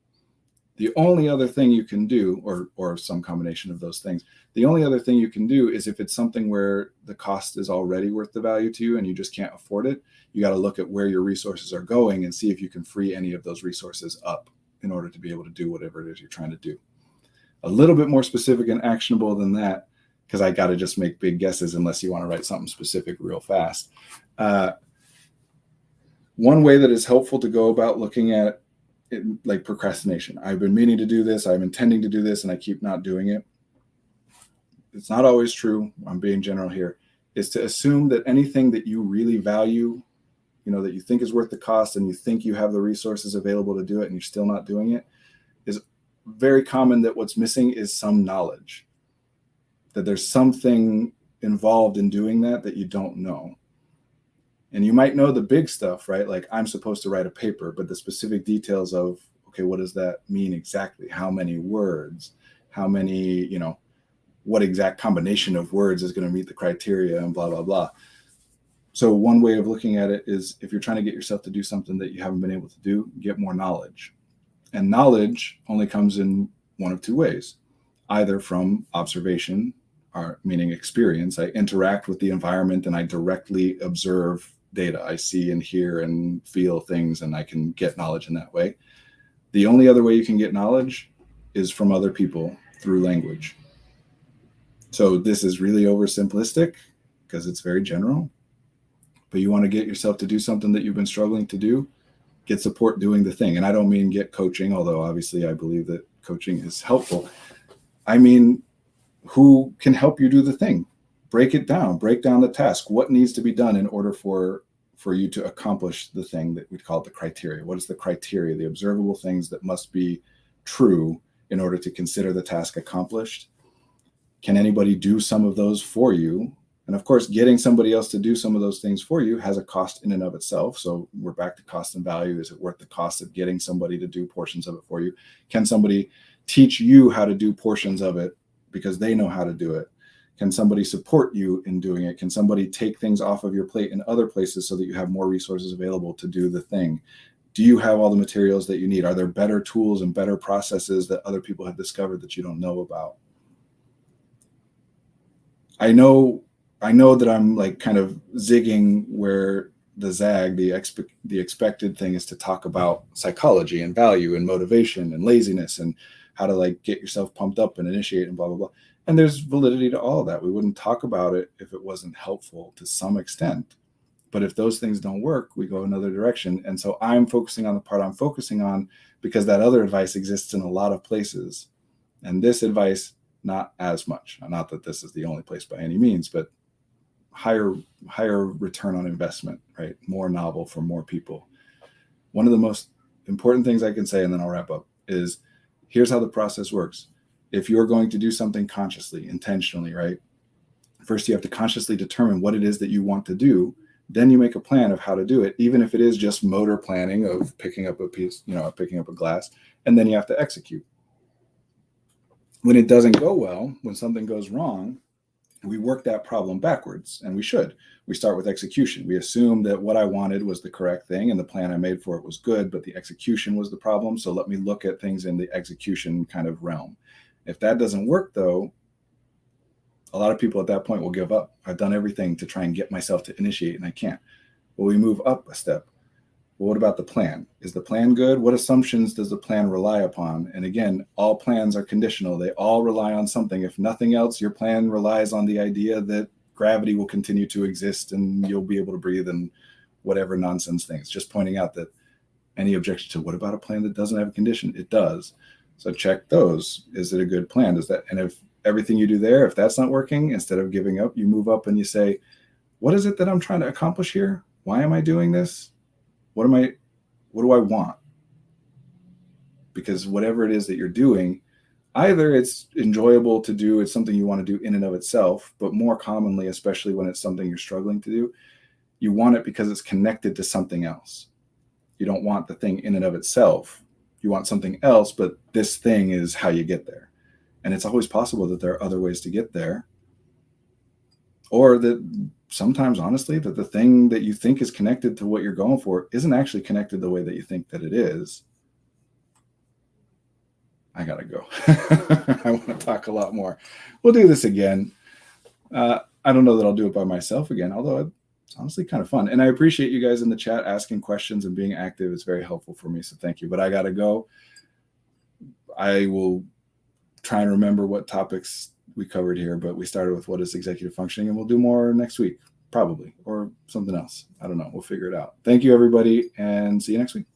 The only other thing you can do, or some combination of those things, the only other thing you can do is if it's something where the cost is already worth the value to you and you just can't afford it, you got to look at where your resources are going and see if you can free any of those resources up in order to be able to do whatever it is you're trying to do. A little bit more specific and actionable than that, because I got to just make big guesses unless you want to write something specific real fast. One way that is helpful to go about looking at like procrastination. I've been meaning to do this, I'm intending to do this, and I keep not doing it. It's not always true. I'm being general here. Is to assume that anything that you really value, that you think is worth the cost and you think you have the resources available to do it and you're still not doing it, is very common that what's missing is some knowledge, that there's something involved in doing that you don't know. And you might know the big stuff, right? Like, I'm supposed to write a paper, but the specific details of, okay, what does that mean exactly? How many words? How many, what exact combination of words is going to meet the criteria and blah, blah, blah. So one way of looking at it is, if you're trying to get yourself to do something that you haven't been able to do, get more knowledge. And knowledge only comes in one of two ways, either from observation, or meaning experience. I interact with the environment and I directly observe data. I see and hear and feel things, and I can get knowledge in that way. The only other way you can get knowledge is from other people through language. So this is really oversimplistic because it's very general, but you want to get yourself to do something that you've been struggling to do, get support doing the thing. And I don't mean get coaching, although obviously I believe that coaching is helpful. I mean, who can help you do the thing? Break down the task. What needs to be done in order for you to accomplish the thing that we call the criteria? What is the criteria, the observable things that must be true in order to consider the task accomplished? Can anybody do some of those for you? And of course, getting somebody else to do some of those things for you has a cost in and of itself. So we're back to cost and value. Is it worth the cost of getting somebody to do portions of it for you? Can somebody teach you how to do portions of it because they know how to do it? Can somebody support you in doing it? Can somebody take things off of your plate in other places so that you have more resources available to do the thing? Do you have all the materials that you need? Are there better tools and better processes that other people have discovered that you don't know about? I know that I'm like kind of zigging where the zag, the expected thing is to talk about psychology and value and motivation and laziness and how to like get yourself pumped up and initiate and blah, blah, blah. And there's validity to all of that. We wouldn't talk about it if it wasn't helpful to some extent. But if those things don't work, we go another direction. And so I'm focusing on the part I'm focusing on because that other advice exists in a lot of places. And this advice, not as much. Not that this is the only place by any means, but higher return on investment, right? More novel for more people. One of the most important things I can say, and then I'll wrap up, is here's how the process works. If you're going to do something consciously, intentionally, right? First, you have to consciously determine what it is that you want to do. Then you make a plan of how to do it, even if it is just motor planning of picking up a piece, picking up a glass, and then you have to execute. When it doesn't go well, when something goes wrong, we work that problem backwards, and we should. We start with execution. We assume that what I wanted was the correct thing and the plan I made for it was good, but the execution was the problem. So let me look at things in the execution kind of realm. If that doesn't work, though, a lot of people at that point will give up. I've done everything to try and get myself to initiate, and I can't. Well, we move up a step. Well, what about the plan? Is the plan good? What assumptions does the plan rely upon? And again, all plans are conditional. They all rely on something. If nothing else, your plan relies on the idea that gravity will continue to exist and you'll be able to breathe and whatever nonsense things. Just pointing out that any objection to what about a plan that doesn't have a condition? It does. So check those. Is it a good plan? Does that? And if everything you do there, if that's not working, instead of giving up, you move up and you say, what is it that I'm trying to accomplish here? Why am I doing this? What do I want? Because whatever it is that you're doing, either it's enjoyable to do, it's something you want to do in and of itself, but more commonly, especially when it's something you're struggling to do, you want it because it's connected to something else. You don't want the thing in and of itself. You want something else, but this thing is how you get there. And it's always possible that there are other ways to get there. Or that sometimes, honestly, that the thing that you think is connected to what you're going for isn't actually connected the way that you think that it is. I gotta go. I want to talk a lot more. We'll do this again. I don't know that I'll do it by myself again, although it's honestly kind of fun. And I appreciate you guys in the chat asking questions and being active. It's very helpful for me, so thank you. But I gotta go. I will try and remember what topics we covered here, but we started with what is executive functioning, and we'll do more next week, probably, or something else. I don't know. We'll figure it out. Thank you, everybody, and see you next week.